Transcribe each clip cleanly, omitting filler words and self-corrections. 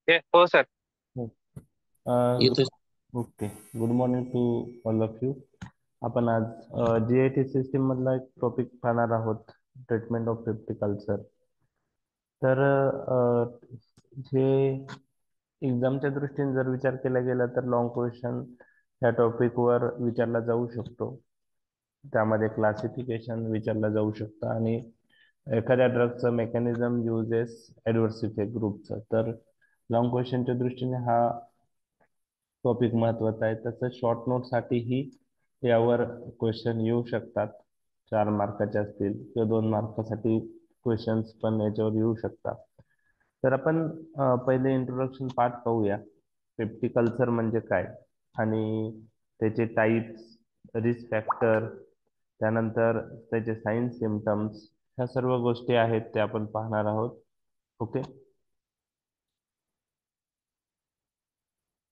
हो सर. येतोय. Okay. Good morning to all of you. आपण आज GIT सिस्टीम मधला एक टॉपिक पाहणार आहोत, ट्रीटमेंट ऑफ कल्चर. तर जे एक्झामच्या दृष्टीने जर विचार केला गेला तर लॉंग क्वेश्चन या टॉपिकवर विचारला जाऊ शकतो. त्यामध्ये क्लासिफिकेशन विचारला जाऊ शकतं आणि एखाद्या ड्रगचं मेकॅनिझम, युजेस, ॲडव्हर्स इफेक्ट ग्रुपचं. तर लॉंग क्वेश्चनच्या दृष्टीने हा टॉपिक महत्वाचा आहे. तसंच शॉर्ट नोटसाठीही यावर क्वेश्चन येऊ शकतात. 4 मार्काचे असतील किंवा 2 मार्कासाठी क्वेश्चन्स पण याच्यावर येऊ शकतात. तर आपण पहिले इंट्रोडक्शन पार्ट पाहूया. कल्चर म्हणजे काय आणि त्याचे टाईप्स, रिस्क फॅक्टर, त्यानंतर त्याचे साईन्स, सिम्टम्स, ह्या सर्व गोष्टी आहेत त्या आपण पाहणार आहोत. ओके.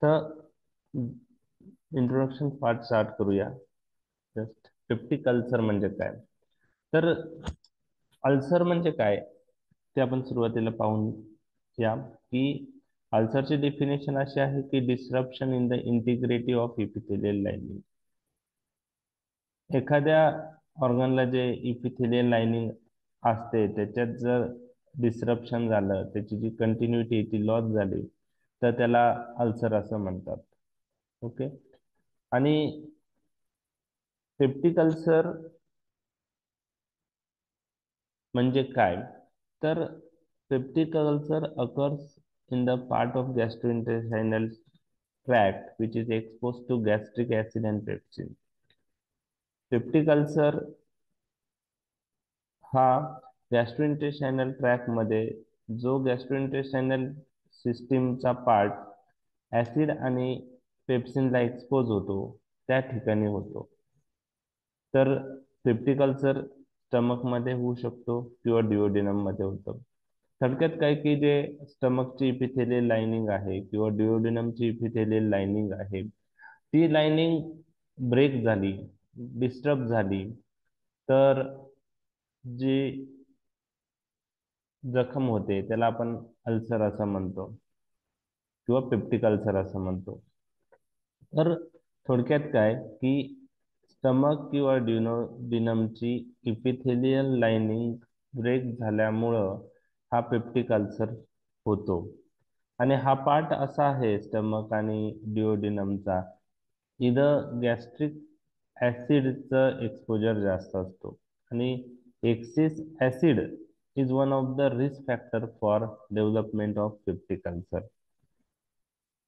तर इंट्रोडक्शन पार्ट स्टार्ट करूया. जस्ट कल्चर म्हणजे काय, तर अल्सर म्हणजे काय ते आपण सुरुवातीला पाहून या की अल्सरची डेफिनेशन अशी आहे की disruption in the integrity of epithelial lining. एखाद्या ऑर्गनला जे इपिथेलियल लाइनिंग असते त्याच्यात जर डिस्रप्शन झालं, त्याची जी कंटिन्युटी ती लॉस झाली, तर त्याला अल्सर असं म्हणतात. ओके. आणि कल्चर म्हणजे काय, तर peptic ulcer occurs in the part of gastrointestinal tract which is expose to gastric acid and pepsin. Peptic ulcer हा गॅस्ट्रोइंटेस्टाइनल ट्रॅक्ट मध्ये जो गॅस्ट्रोइंटेस्टाइनल सिस्टीमचा पार्ट ऍसिड आणि पेप्सिनला एक्सपोज होतो त्या ठिकाणी होतो. तर पेप्टिक अल्सर स्टमक मध्ये होऊ शकतो किंवा डिओडिनम मध्ये होतं. थोडक्यात काय की जे स्टमकची इपिथेलियल लाइनिंग आहे किंवा डिओडिनमची इपिथेलियल लाइनिंग आहे, ती लाइनिंग ब्रेक झाली, डिस्टर्ब झाली, तर जी जखम होते त्याला आपण अल्सर असं म्हणतो किंवा पेप्टिक अल्सर असं म्हणतो. तर थोडक्यात काय की स्टमक किंवा डिनमची इपिथेलियल लाइनिंग ब्रेक झाल्यामुळं हा पेप्टिक अल्सर होतो. आणि हा पार्ट असा आहे स्टमक आणि डिओडिनमचा, इथं गॅस्ट्रिक ऍसिडचं एक्सपोजर जास्त असतो आणि axis acid is one of the risk factor for development of peptic ulcer.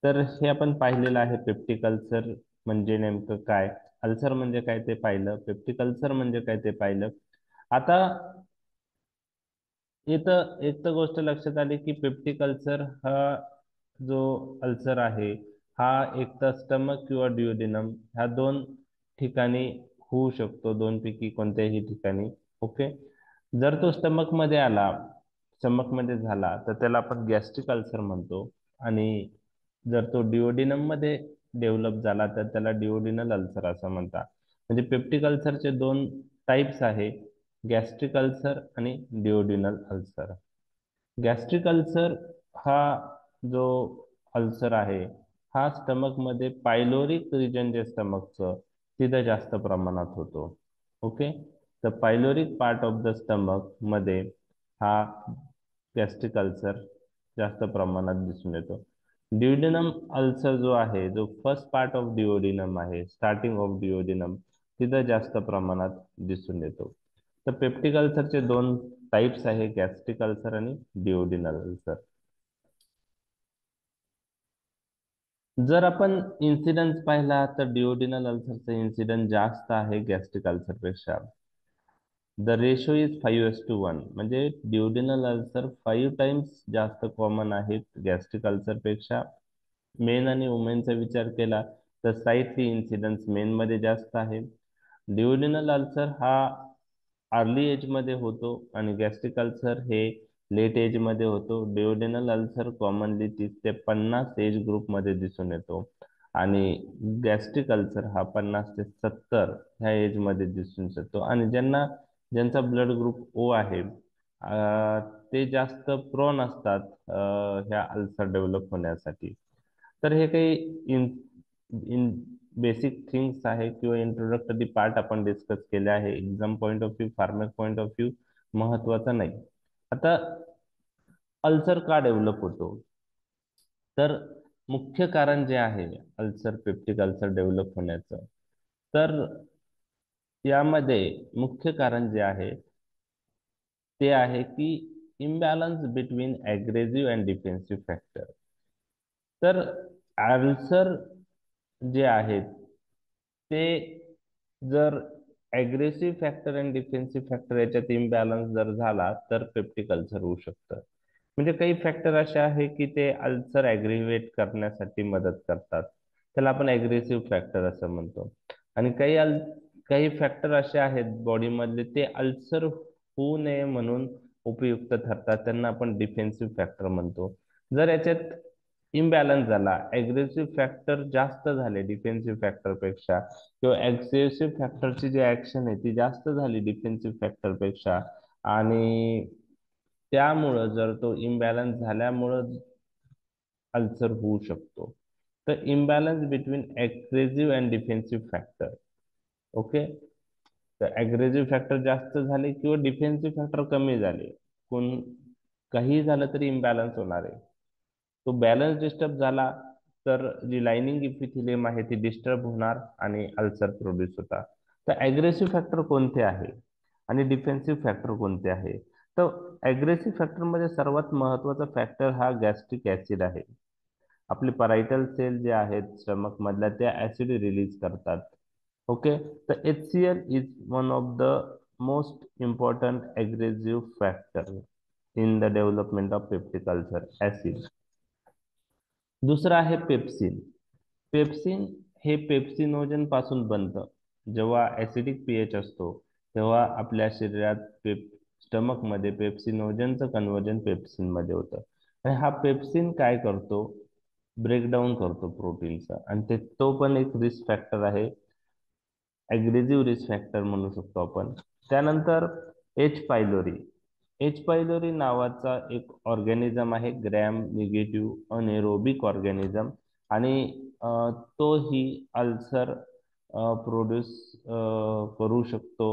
तर हे आपण पाहिलेलं आहे पेप्टिक अल्सर म्हणजे नेमकं काय, अल्सर म्हणजे काय ते पाहिलं, पेप्टिक अल्सर म्हणजे काय ते पाहिलं. आता इथं एक तर गोष्ट लक्षात आली की पेप्टिक अल्सर हा जो अल्सर आहे हा एक तर स्टमक किंवा डिओडिनम ह्या दोन ठिकाणी होऊ शकतो, दोन पैकी कोणत्याही ठिकाणी. ओके. जर तो स्टमक मध्ये आला, स्टमक मध्ये झाला, तर त्याला आपण गॅस्ट्रिक अल्सर म्हणतो. आणि जर तो डिओडिनम मध्ये डेव्हलप झाला तर त्याला डिओडिनल अल्सर असं म्हणतात. म्हणजे पेप्टिक अल्सरचे दोन टाइप्स आहे, गॅस्ट्रिक अल्सर आणि डिओडिनल अल्सर. गॅस्ट्रिक अल्सर हा जो अल्सर आहे हा स्टमक मध्ये पायलोरिक रिजन जे स्टमकचं तिथं जास्त प्रमाणात होतो. ओके. तर pyloric part of the stomach मध्ये हा गॅस्ट्रिक अल्सर जास्त प्रमाणात दिसून येतो. डिओडिनम अल्सर जो आहे, जो फर्स्ट पार्ट ऑफ डिओडिनम आहे, स्टार्टिंग ऑफ डिओडिनम, तिथं जास्त प्रमाणात दिसून येतो. तर पेप्टिक अल्सरचे दोन टाइप्स आहे, गॅस्ट्रिक अल्सर आणि डिओडिनल अल्सर. जर आपण इन्सिडन्स पाहिला तर डिओडिनल अल्सरचा इन्सिडन्स जास्त आहे गॅस्ट्रिक अल्सर पेक्षा. द रेशो इज 5:1, म्हणजे डिओडिनल अल्सर 5 टाइम्स जास्त कॉमन आहेत गॅस्ट्रिक अल्सर पेक्षा. मेन आणि वुमेनचा विचार केला तर स्लाइटली इन्सिडन्स मेन मध्ये जास्त आहे. डिओडिनल अल्सर हा अर्ली एज मध्ये होतो आणि गॅस्ट्रिक अल्सर हे लेट एज मध्ये होतो. डिओडिनल अल्सर कॉमनली 30 ते 50 एज ग्रुप मध्ये दिसून येतो आणि गॅस्ट्रिक अल्सर हा 50 ते 70 ह्या एज मध्ये दिसून येतो. आणि ज्यांचा ब्लड ग्रुप ओ आहे ते जास्त प्रोन असतात ह्या अल्सर डेव्हलप होण्यासाठी. तर हे काही इन इन बेसिक थिंग्स आहे किंवा इंट्रोडक्टरी पार्ट आपण डिस्कस केले आहे. Exam point of view, farmer point of view महत्वाचा नाही. आता अल्सर का डेव्हलप होतो? तर मुख्य कारण जे आहे अल्सर, पेप्टिक अल्सर डेव्हलप होण्याचं, तर यामध्ये मुख्य कारण जे आहे ते आहे की imbalance between aggressive and defensive factor. तर अल्सर जे आहेत ते जर ॲग्रेसिव्ह फॅक्टर आणि डिफेन्सिव्ह फॅक्टर याच्यात इम्बॅलन्स जर झाला तर पेप्टिक अल्सर होऊ शकतं. म्हणजे काही फॅक्टर असे आहे की ते अल्सर ॲग्रिवेट करण्यासाठी मदत करतात, त्याला आपण ॲग्रेसिव्ह फॅक्टर असं म्हणतो. आणि काही फॅक्टर असे आहेत बॉडीमधले ते अल्सर होऊ नये म्हणून उपयुक्त ठरतात, त्यांना आपण डिफेन्सिव्ह फॅक्टर म्हणतो. जर याच्यात इम्बॅलन्स झाला, ॲग्रेसिव्ह फॅक्टर जास्त झाले डिफेन्सिव्ह फॅक्टरपेक्षा, किंवा ॲग्रेसिव्ह फॅक्टरची जी ऍक्शन आहे ती जास्त झाली डिफेन्सिव्ह फॅक्टरपेक्षा, आणि त्यामुळं जर तो इम्बॅलन्स झाल्यामुळं अल्सर होऊ शकतो. तर imbalance between aggressive and defensive factor. Okay. तर ॲग्रेसिव्ह फॅक्टर जास्त झाले किंवा डिफेन्सिव्ह फॅक्टर कमी झाले, कोण काही झालं तरी इम्बॅलन्स होणार आहे. तो बॅलन्स डिस्टर्ब झाला तर जी लाइनिंग इपिथिलियम आहे ती डिस्टर्ब होणार आणि अल्सर प्रोड्यूस होतात. तर ॲग्रेसिव्ह फॅक्टर कोणते आहे आणि डिफेन्सिव्ह फॅक्टर कोणते आहे? तर ॲग्रेसिव्ह फॅक्टरमध्ये सर्वात महत्वाचा फॅक्टर हा गॅस्ट्रिक ऍसिड आहे. आपले परायटल सेल जे आहेत स्टमक मधल्या त्या ऍसिड रिलीज करतात. ओके. तर HCl is one of the most important aggressive factor in the development of peptic ulcer, acid. दुसरं आहे पेप्सिन. पेप्सिन हे पेप्सिनोजन पासून बनतं. जेव्हा ऍसिडिक पीएच असतो तेव्हा आपल्या शरीरात स्टमक मध्ये पेप्सिनोजनचं कन्वर्जन पेप्सिन मध्ये होतं. आणि हा पेप्सिन काय करतो? ब्रेकडाऊन करतो प्रोटीनचा, आणि तो पण एक रिस्क फॅक्टर आहे, ॲग्रेसिव्ह रिस्क फॅक्टर म्हणू शकतो आपण. त्यानंतर एच पायलोरी. एच पायलोरी नावाचा एक ऑर्गॅनिझम आहे, ग्रॅम निगेटिव्ह अनेरोबिक ऑर्गॅनिझम, आणि तोही अल्सर प्रोड्यूस करू शकतो.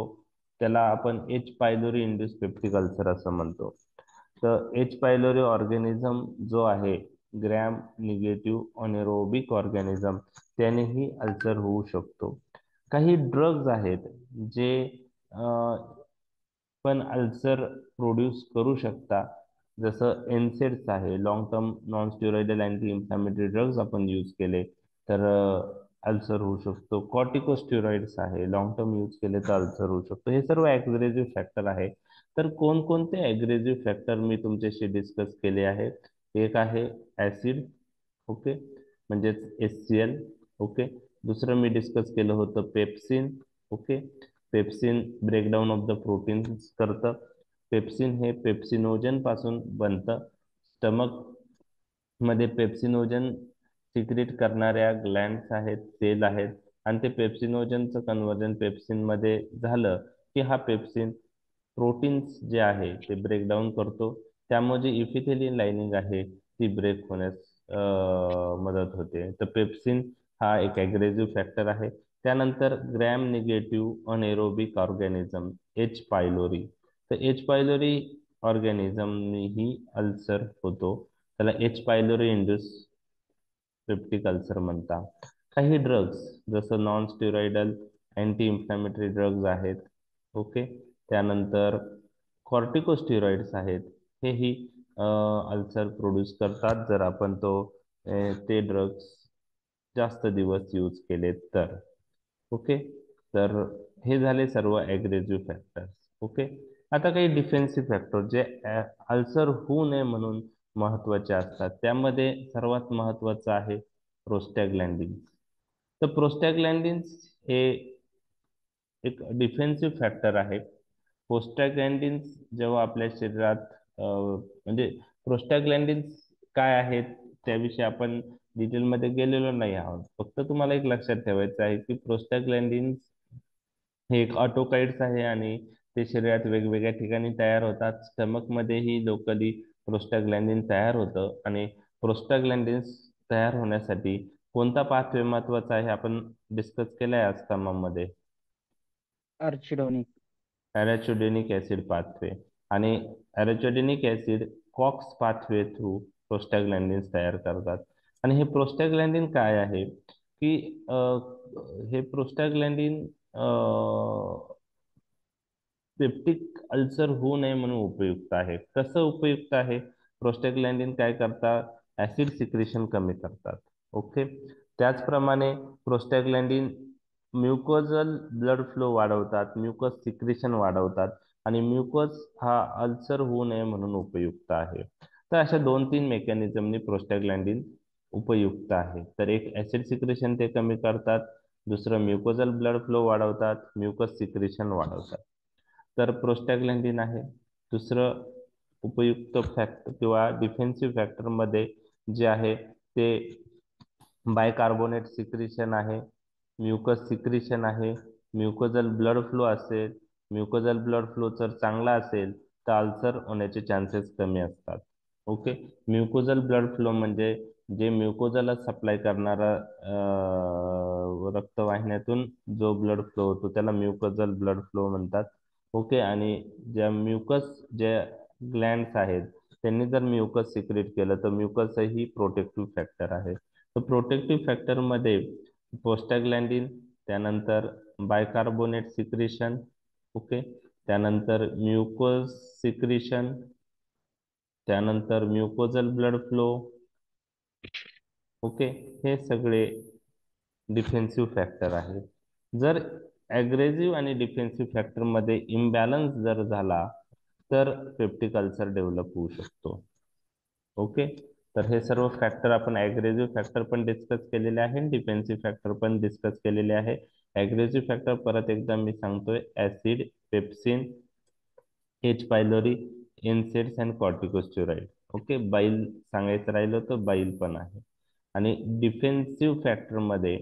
त्याला आपण H pylori induce peptic ulcer असं म्हणतो. तर एच पायलोरी ऑर्गॅनिझम जो आहे, ग्रॅम निगेटिव्ह अनेरोबिक ऑर्गॅनिझम, त्यानेही अल्सर होऊ शकतो. काही ड्रग्ज आहेत जे पण अल्सर प्रोड्यूस करू शकता, जसं एनसेड्स आहे, long term non steroidal anti inflammatory drugs आपण यूज केले तर अल्सर होऊ शकतो. कॉर्टिकोस्टेरॉइड्स आहे, लॉंग टर्म यूज केले तर अल्सर होऊ शकतो. हे सर्व ॲग्रेसिव्ह फॅक्टर आहे. तर कोणकोणते ॲग्रेसिव्ह फॅक्टर मी तुमच्याशी डिस्कस केले आहे? एक आहे ऍसिड, ओके, म्हणजेच HCl. ओके. दुसरं मी डिस्कस केलं होतं pepsin. Okay. Pepsin breakdown of the proteins करतं. पेप्सिन हे पेप्सिनोजन पासून बनतं. स्टमक मध्ये पेप्सिनोजन सिक्रेट करणाऱ्या ग्लँड्स आहेत, सेल आहेत, आणि ते पेप्सिनोजनचं कन्वर्जन पेप्सिन मध्ये झालं की हा पेप्सिन प्रोटीन्स जे आहे ते ब्रेकडाऊन करतो. त्यामुळे जी इपिथेलियन लाइनिंग आहे ती ब्रेक होण्यास मदत होते. तर पेप्सिन हा एक ॲग्रेसिव्ह फॅक्टर आहे. त्यानंतर gram negative anaerobic organism, H pylori. तर एच पायलोरी ऑर्गॅनिझमनीही अल्सर होतो, त्याला H pylori induce peptic ulcer म्हणतात. काही ड्रग्स जसं non steroidal anti inflammatory drugs आहेत. ओके. त्यानंतर कॉर्टिकोस्टेरॉइड्स आहेत, हेही अल्सर प्रोड्यूस करतात जर आपण ते ड्रग्स जास्त दिवस यूज केले तर. ओके. तर हे झाले सर्व ॲग्रेसिव्ह फॅक्टर्स. ओके. आता काही डिफेन्सिव्ह फॅक्टर जे अल्सर होऊ नये म्हणून महत्वाचे असतात, त्यामध्ये सर्वात महत्वाचं आहे प्रोस्टॅग्लॅन्डिन्स. तर प्रोस्टॅग्लॅन्डिन्स हे एक डिफेन्सिव्ह फॅक्टर आहे. प्रोस्टॅग्लॅन्डिन्स जेव्हा आपल्या शरीरात म्हणजे प्रोस्टॅग्लॅन्डिन्स काय आहेत त्याविषयी आपण डिटेलमध्ये गेलेलो नाही आहोत. फक्त तुम्हाला एक लक्षात ठेवायचं आहे की प्रोस्टॅग्लॅन्डिन्स हे एक ऑटोकाइड्स आहे आणि ते शरीरात वेगवेगळ्या ठिकाणी तयार होतात. स्टमक मध्येही लोकली प्रोस्टाग्लॅन्डिन तयार होतं आणि प्रोस्टाग्लॅन्डिन्स तयार होण्यासाठी कोणता पाथवे महत्वाचा आहे आपण डिस्कस केलाय आज मध्ये? अर्चिडोनिक. ॲराचिडोनिक ऍसिड पाथवे. आणि ॲराचिडोनिक ऍसिड कॉक्स पाथवे थ्रू प्रोस्टाग्लॅन्डिन्स तयार करतात. आणि हे प्रोस्टाग्लॅन्डिन काय आहे की हे प्रोस्टाग्लॅन्डिन पेप्टिक अल्सर होऊ नये म्हणून उपयुक्त आहे. कसं उपयुक्त आहे? प्रोस्टाग्लॅन्डिन काय करतात? ऍसिड सिक्रेशन कमी करतात. ओके. त्याचप्रमाणे प्रोस्टाग्लॅन्डिन म्युकोजल ब्लड फ्लो वाढवतात, म्युकस सिक्रेशन वाढवतात आणि म्युकस हा अल्सर होऊ नये म्हणून उपयुक्त आहे. तर अशा 2-3 मेकॅनिझमनी प्रोस्टाग्लॅन्डिन उपयुक्त आहे. तर एक ऍसिड सिक्रेशन ते कमी करतात, दुसरं म्युकोजल ब्लड फ्लो वाढवतात, म्युकस सिक्रेशन वाढवतात. तर प्रोस्टॅग्लॅन्डिन आहे. दुसरं उपयुक्त फॅक्टर किंवा डिफेन्सिव्ह फॅक्टर मध्ये जे आहे ते बायकार्बोनेट सिक्रिशन आहे, म्युकस सिक्रिशन आहे, म्युकोजल ब्लड फ्लो असेल. म्युकोजल ब्लड फ्लो जर चांगला असेल तर अल्सर होण्याचे चान्सेस कमी असतात. ओके. म्युकोजल ब्लड फ्लो म्हणजे जे म्युकोजलला सप्लाय करणारा रक्तवाहिन्यातून जो ब्लड फ्लो होतो त्याला म्युकोजल ब्लड फ्लो म्हणतात. ओके. आणि ज्या ज्या ग्लँड्स आहेत त्यांनी जर म्युकस सिक्रेट केलं तर म्युकस ही प्रोटेक्टिव्ह फॅक्टर आहे. तर प्रोटेक्टिव्ह फॅक्टर मध्ये प्रोस्टॅग्लॅन्डिन, त्यानंतर बायकार्बोनेट सिक्रेशन, ओके, त्यानंतर म्युकोज सिक्रेशन, त्यानंतर म्युकोजल ब्लड फ्लो, ओके, हे सगळे डिफेन्सिव्ह फॅक्टर आहेत. जर ॲग्रेसिव्ह आणि डिफेन्सिव्ह फॅक्टर मध्ये इम्बॅलन्स जर झाला तर पेप्टिक अल्सर डेव्हलप होऊ शकतो. ओके. तर हे सर्व फॅक्टर आपण ॲग्रेसिव्ह फॅक्टर पण डिस्कस केलेले आहे, डिफेन्सिव्ह फॅक्टर पण डिस्कस केलेले आहे. ॲग्रेसिव्ह फॅक्टर परत एकदा मी सांगतोय, acid, pepsin, H pylori, NSAIDs and corticosteroid. Okay. बाईल सांगायचं राहिलं तर बाईल पण आहे. आणि डिफेन्सिव्ह फॅक्टर मध्ये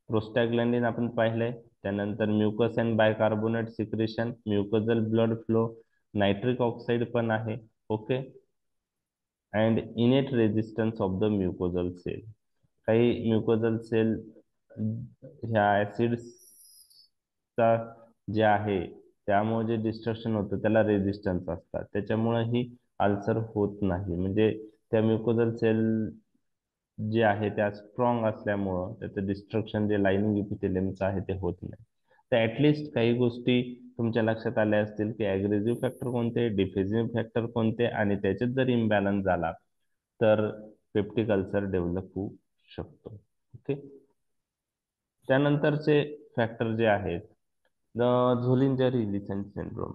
प्रोस्टॅग्लॅन्डिन आपण पाहिलंय, त्यानंतर mucus and bicarbonate secretion, mucosal blood flow, nitric oxide पण आहे. Okay. And innate resistance of the mucosal cell. काही म्युकोजल सेल ह्या ऍसिड्सचा जे आहे त्यामुळे जे डिस्ट्रक्शन होतं त्याला रेजिस्टन्स असतात, त्याच्यामुळे ही अल्सर होत नाही. म्हणजे त्या म्युकोजल सेल जे आहे त्या स्ट्रॉंग असल्यामुळं त्याचं डिस्ट्रक्शन जे लाइनिंग इपिथेलियमचं आहे ते होत नाही. तर ऍटलिस्ट काही गोष्टी तुमच्या लक्षात आल्या असतील की ॲग्रेसिव्ह फॅक्टर कोणते, डिफेन्सिव्ह फॅक्टर कोणते, आणि त्याच्यात जर इम्बॅलन्स झाला तर पेप्टिक अल्सर डेव्हलप होऊ शकतो. ओके. त्यानंतरचे फॅक्टर जे आहेत, झोलिंजर इलिसन सिंड्रोम.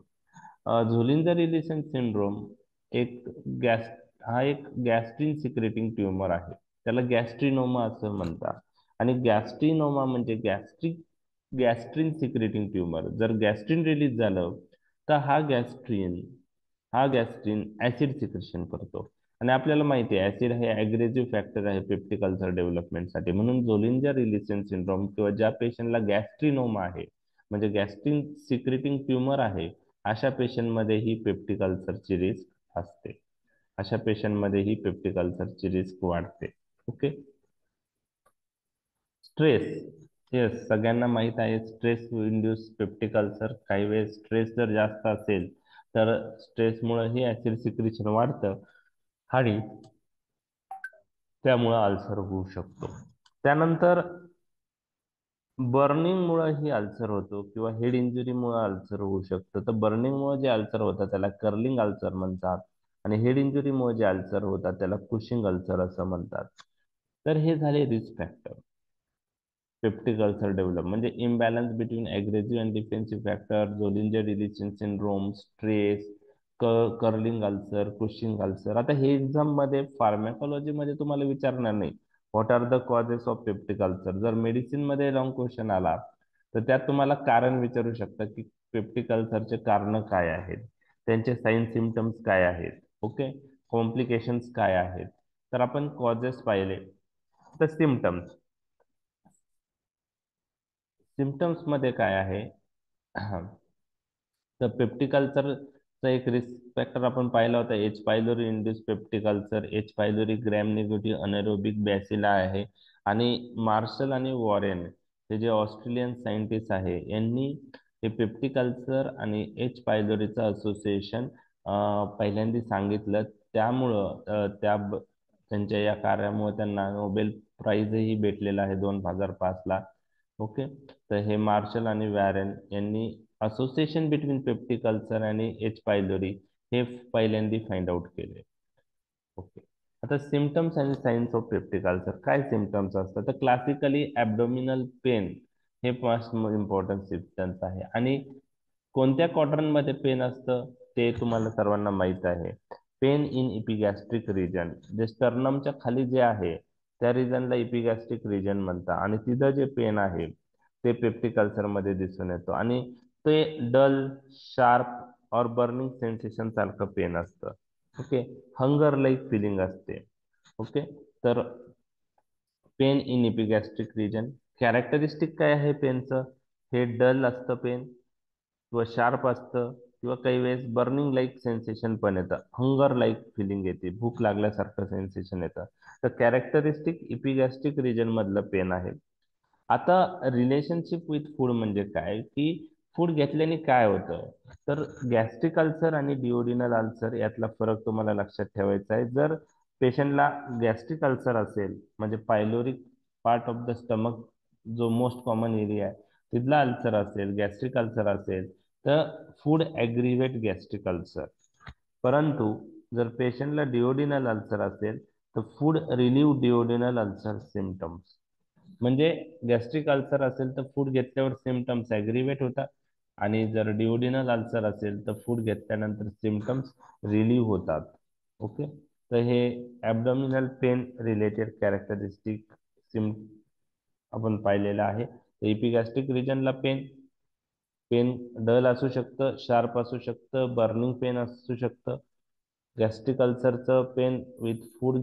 झोलिंजर इलिसन सिंड्रोम एक गॅस हा एक गॅस्ट्रिन सिक्रेटिंग ट्युमर आहे. त्याला गॅस्ट्रिनोमा असं म्हणतात. आणि गॅस्ट्रिनोमा म्हणजे गॅस्ट्रिन सिक्रेटिंग ट्युमर. जर गॅस्ट्रिन रिलीज झालं तर हा गॅस्ट्रिन ऍसिड सिक्रेशन करतो. आणि आपल्याला माहिती आहे ऍसिड हे ॲग्रेसिव्ह फॅक्टर आहे पेप्टिक अल्सर डेव्हलपमेंटसाठी. म्हणून झोलिंजर इलिसन सिंड्रोम किंवा ज्या पेशंटला गॅस्ट्रिनोमा आहे म्हणजे गॅस्ट्रिन सिक्रेटिंग ट्युमर आहे, अशा पेशंटमध्ये ही पेप्टिक अल्सरची रिस्क असते. अशा पेशंटमध्ये ही पेप्टिक अल्सरची रिस्क वाढते. ओके. स्ट्रेस. येस, सगळ्यांना माहित आहे स्ट्रेस इंड्यूस पेप्टिक अल्सर. काही वेळेस स्ट्रेस जर जास्त असेल तर स्ट्रेसमुळे ही ऍसिड सिक्रेशन वाढतं आणि त्यामुळे अल्सर होऊ शकतो. त्यानंतर बर्निंगमुळे ही अल्सर होतो किंवा हेड इंजुरीमुळे अल्सर होऊ शकतं. तर बर्निंगमुळे जे अल्सर होतात त्याला कर्लिंग अल्सर म्हणतात आणि हेड इंजुरीमुळे जे अल्सर होतात त्याला कुशिंग अल्सर असं म्हणतात. तर हे झाले risk factor peptic ulcer develop. म्हणजे imbalance between aggressive and defensive factor, Zollinger Ellison syndrome, stress, Curling ulcer, Cushing ulcer. आता हे एक्झाम मध्ये फार्मॅकोलॉजी मध्ये तुम्हाला विचारणार नाही what are the causes of peptic ulcer. जर मेडिसिन मध्ये लॉंग क्वेश्चन आला तर त्यात तुम्हाला कारण विचारू शकतात की पेप्टिक अल्सरचे कारण काय आहेत, त्यांचे साइन सिम्पटम्स काय आहेत, ओके, कॉम्प्लिकेशन्स काय आहेत. तर आपण कॉजेस पाहिले. तर सिम्पटम्स. सिम्पटम्स मध्ये काय आहे तर पेप्टिक अल्सरचा एक रिस्क फॅक्टर आपण पाहिला होता, H pylori induce peptic ulcer, H pylori gram negative anaerobic bacilli आहे. आणि मार्शल आणि वॉरेन हे जे ऑस्ट्रेलियन सायंटिस्ट आहे यांनी हे पेप्टिक अल्सर आणि एच पायलोरीचं असोसिएशन पहिल्यांदा सांगितलं. त्यामुळं त्यांच्या या कार्यामुळे त्यांना नोबेल प्राइजही भेटलेला आहे 2005ला. ओके. तर हे मार्शल आणि वॅरेन यांनी असोसिएशन बिटवीन पेप्टिक अल्सर आणि एच पायलोरी हे पहिल्यांदा फाइंड आउट केले. ओके. आता सिमटम्स आणि साइन्स ऑफ पेप्टिक अल्सर काय सिमटम्स असतात, तर क्लासिकली ॲब्डोमिनल पेन हे फर्स्ट इम्पॉर्टंट सिम्पटम्स आहे. आणि कोणत्या क्वाड्रंटमध्ये पेन असतं ते तुम्हाला सर्वांना माहित आहे. पेन इन इपिगॅस्ट्रिक रिजन, जे स्टर्नमच्या खाली जे आहे त्या रिजनला इपिगॅस्ट्रिक रिजन म्हणतात. आणि तिथं जे पेन आहे ते पेप्टिक अल्सर मध्ये दिसून येतो. आणि ते डल, शार्प और बर्निंग सेन्सेशन सारखं पेन असतं. ओके. हंगर लाईक फिलिंग असते. ओके. तर पेन इन इपिगॅस्ट्रिक रिजन कॅरेक्टरिस्टिक काय आहे पेनचं, हे डल असतं पेन किंवा शार्प असतं किंवा काही वेळेस बर्निंग लाईक सेन्सेशन पण येतं, हंगर लाईक फिलिंग येते, भूक लागल्यासारखं सेन्सेशन येतं. तर कॅरेक्टरिस्टिक इपिगॅस्ट्रिक रिजन मधलं पेन आहे. आता रिलेशनशिप विथ फूड म्हणजे काय, की फूड घेतल्याने काय होतं, तर गॅस्ट्रिक अल्सर आणि डिओडिनल अल्सर यातला फरक तुम्हाला लक्षात ठेवायचा आहे. जर पेशंटला गॅस्ट्रिक अल्सर असेल म्हणजे pyloric part of the stomach जो मोस्ट कॉमन एरिया आहे तिथला अल्सर असेल, गॅस्ट्रिक अल्सर असेल, तर फूड ॲग्रिवेट गॅस्ट्रिक अल्सर. परंतु जर पेशंटला डिओडिनल अल्सर असेल तर food relieve duodenal ulcer symptoms. म्हणजे गॅस्ट्रिक अल्सर असेल तर फूड घेतल्यावर सिमटम्स ॲग्रिवेट होतात, आणि जर डिओडिनल अल्सर असेल तर फूड घेतल्यानंतर सिमटम्स रिलीव्ह होतात. ओके. तर हे ॲब्डॉमिनल पेन रिलेटेड कॅरेक्टरिस्टिक सिम आपण पाहिलेलं आहे. इपिगॅस्ट्रिक रिजनला पेन पेन डल असू शकतं, शार्प असू शकतं, बर्निंग पेन असू शकतं. गॅस्ट्रिक अल्सरचं पेन विथ फूड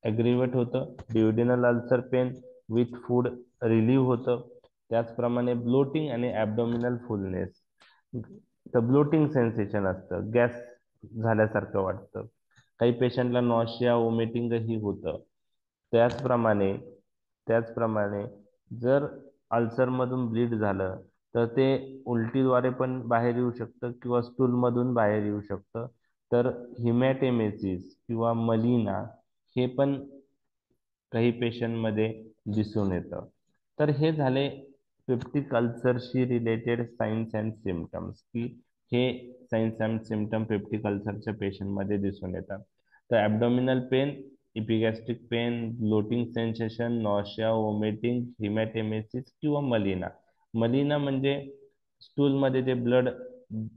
ॲग्रिवेट होतं, duodenal ulcer pain with food relieve होतं. त्याचप्रमाणे ब्लोटिंग आणि ॲब्डोमिनल फुलनेस, तर ब्लोटिंग सेन्सेशन असतं, गॅस झाल्यासारखं वाटतं. काही पेशंटला नॉशिया वॉमिटिंगही होतं. त्याचप्रमाणे त्याचप्रमाणे जर अल्सरमधून ब्लीड झालं तर ते उलटीद्वारे पण बाहेर येऊ शकतं किंवा स्टूलमधून बाहेर येऊ शकतं. तर हिमॅटेमेसिस किंवा मलिना हे पण काही पेशंटमध्ये दिसून येतं. तर हे झाले पेप्टिक अल्सरशी रिलेटेड साइन्स अँड सिम्टम्स, की हे साइन्स अँड सिम्टम पेप्टिक अल्सरच्या पेशंटमध्ये दिसून येतात. तर abdominal pain, epigastric pain, bloating sensation, nausea, vomiting, haematemesis किंवा मलिना. मलिना म्हणजे स्टूलमध्ये जे ब्लड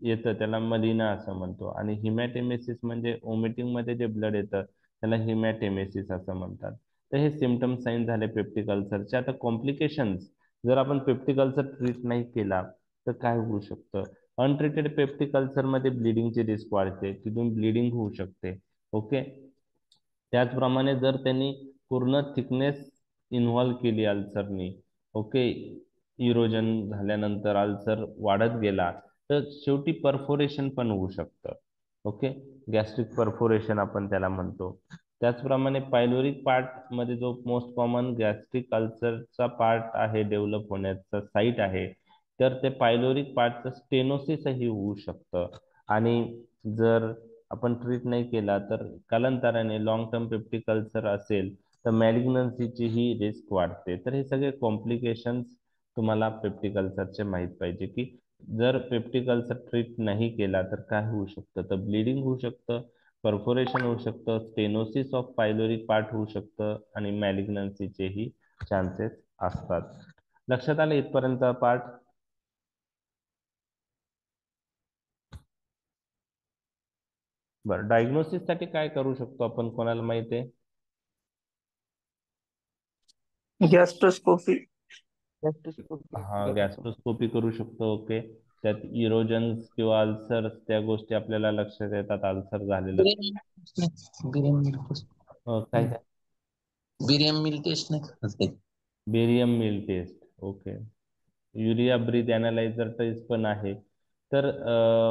येतं त्याला मलिना असं म्हणतो. आणि हिमॅटेमेसिस म्हणजे वॉमिटिंग मध्ये जे ब्लड येतं त्याला हिमॅटेमेसिस असं म्हणतात. तर हे सिम्टम साईन झाले पेप्टिक अल्सरचे. आता कॉम्प्लिकेशन्स, जर आपण पेप्टिक अल्सर ट्रीट नाही केला तर काय होऊ शकतं. अनट्रीटेड पेप्टिक अल्सर मध्ये ब्लिडिंगची रिस्क वाढते, तिथून ब्लिडिंग होऊ शकते. ओके. त्याचप्रमाणे जर त्यांनी पूर्ण थिकनेस इन्व्हॉल्व केली अल्सरनी, ओके, इरोजन झाल्यानंतर अल्सर वाढत गेला तर शेवटी परफोरेशन पण होऊ शकतं. ओके. गॅस्ट्रिक परफोरेशन आपण त्याला म्हणतो. त्याचप्रमाणे पायलोरिक पार्ट मध्ये जो मोस्ट कॉमन गॅस्ट्रिक अल्सरचा पार्ट आहे डेव्हलप होण्याचा साईट आहे, तर ते पायलोरिक पार्टचं स्टेनोसिसही होऊ शकतं. आणि जर आपण ट्रीट नाही केला तर कालांतराने लॉंग टर्म पेप्टिक अल्सर असेल तर मॅलिग्नन्सीची ही रिस्क वाढते. तर हे सगळे कॉम्प्लिकेशन्स तुम्हाला पेप्टिक अल्सरचे माहीत पाहिजे, की जर पेप्टिक अल्सर ट्रीट नाही केला तर काय होऊ शकतं. तर ब्लिडिंग होऊ शकतं, परफोरेशन होऊ शकतं, स्टेनोसिस ऑफ पायलोरिक पार्ट होऊ शकतं, आणि मॅलिग्नन्सीचेही चान्सेस असतात. लक्षात आलं इथपर्यंत पार्ट. बरं, डायग्नोसिस साठी काय करू शकतो आपण, कोणाला माहिती आहे? गॅस्ट्रोस्कोपी. हा, गॅस्ट्रोस्कोपी करू शकतो. ओके. त्यात इरोजन्स किंवा अल्सर त्या गोष्टी आपल्याला लक्षात येतात, अल्सर झालेलं. बिरियम मिल काय काय बिरियम मिल टेस्ट नाही करत काही. Barium meal test. Okay. Urea breath analyser test पण आहे. तर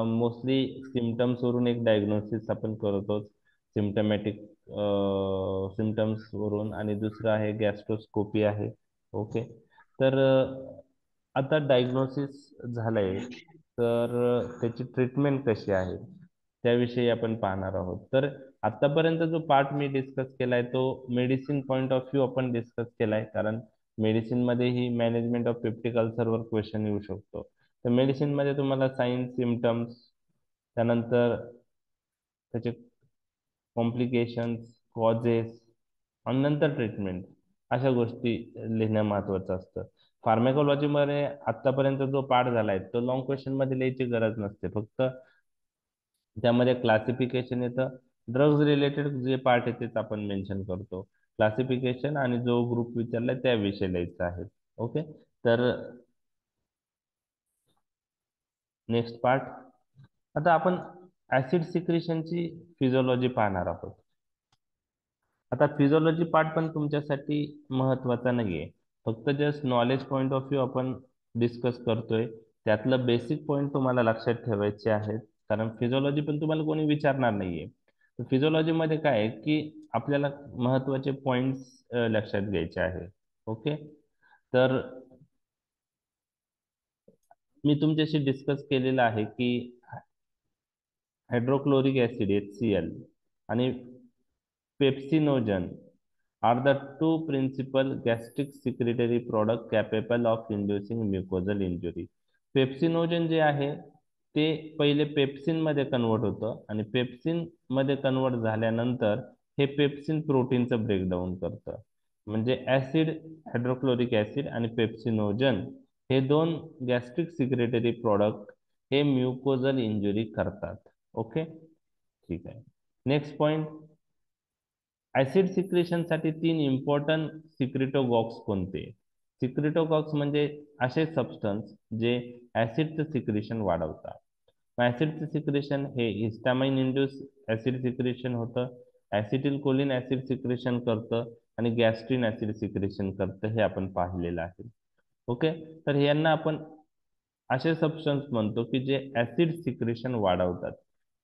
मोस्टली सिमटम्स वरून एक डायग्नोसिस आपण करतोच, सिम्टमॅटिक सिमटम्स वरून, आणि दुसरं आहे गॅस्ट्रोस्कोपी आहे. ओके. तर आता डायग्नोसिस झालंय, तर त्याची ट्रीटमेंट कशी आहे त्याविषयी आपण पाहणार आहोत. तर आतापर्यंत जो पार्ट मी डिस्कस केलाय तो मेडिसिन पॉइंट ऑफ व्ह्यू आपण डिस्कस केलाय, कारण मेडिसिन मध्येही मॅनेजमेंट ऑफ पेप्टिक अल्सरवर क्वेश्चन येऊ शकतो. तर मेडिसिन मध्ये तुम्हाला साईन्स, सिमटम्स, त्यानंतर त्याचे कॉम्प्लिकेशन्स, कॉजेस, आणि नंतर ट्रीटमेंट, अशा गोष्टी लिहिणं महत्वाचं असतं. फार्मॅकोलॉजीमध्ये आतापर्यंत जो पार्ट झालाय तो लॉंग क्वेश्चन मध्ये लिहायची गरज नसते, फक्त त्यामध्ये क्लासिफिकेशन येतं. ड्रग्ज रिलेटेड जे पार्ट आहे तेच आपण मेन्शन करतो, क्लासिफिकेशन, आणि जो ग्रुप विचारलाय त्याविषयी लिहायचं आहे. ओके. तर नेक्स्ट पार्ट, आता आपण ऍसिड सिक्रिशनची फिजिओलॉजी पाहणार आहोत. आता फिजिओलॉजी पार्ट पण तुमच्यासाठी महत्वाचा नाहीये, फक्त just knowledge point of view आपण डिस्कस करतोय. त्यातलं बेसिक पॉइंट तुम्हाला लक्षात ठेवायचे आहेत, कारण फिजिओलॉजी पण तुम्हाला कोणी विचारणार नाहीये. फिजिओलॉजी मध्ये काय आहे की आपल्याला महत्वाचे पॉइंट्स लक्षात घ्यायचे आहे. ओके. तर मी तुमच्याशी डिस्कस केलेलं आहे की हायड्रोक्लोरिक ऍसिड HCl आणि pepsinogen are the two principal gastric secretory product capable of inducing mucosal injury. Pepsinogen जे आहे ते पहिले पेप्सिन मध्ये कन्वर्ट होतं, आणि पेप्सिन मध्ये कन्वर्ट झाल्यानंतर हे पेप्सिन प्रोटीनचं ब्रेकडाऊन करतं. म्हणजे ऍसिड, हायड्रोक्लोरिक ऍसिड आणि पेप्सिनोजन हे दोन गॅस्ट्रिक सिक्रेटरी प्रॉडक्ट हे म्युकोजल इंजुरी करतात. ओके, ठीक आहे. नेक्स्ट पॉइंट, ऍसिड सिक्रेशन साठी 3 इम्पॉर्टंट सिक्रेटोगॉक्स कोणते? सिक्रेटोगॉक्स म्हणजे असे सबस्टन्स जे ऍसिडचं सिक्रेशन वाढवतात. ऍसिडचं सिक्रेशन हे हिस्टामाइन इंड्यूस ऍसिड सिक्रेशन होतं, ऍसिटिल कोलिन ऍसिड सिक्रेशन करतं, आणि गॅस्ट्रिन ऍसिड सिक्रेशन करतं, हे आपण पाहिलेलं आहे. ओके. तर यांना आपण असे सबस्टन्स म्हणतो की जे ऍसिड सिक्रेशन वाढवतात,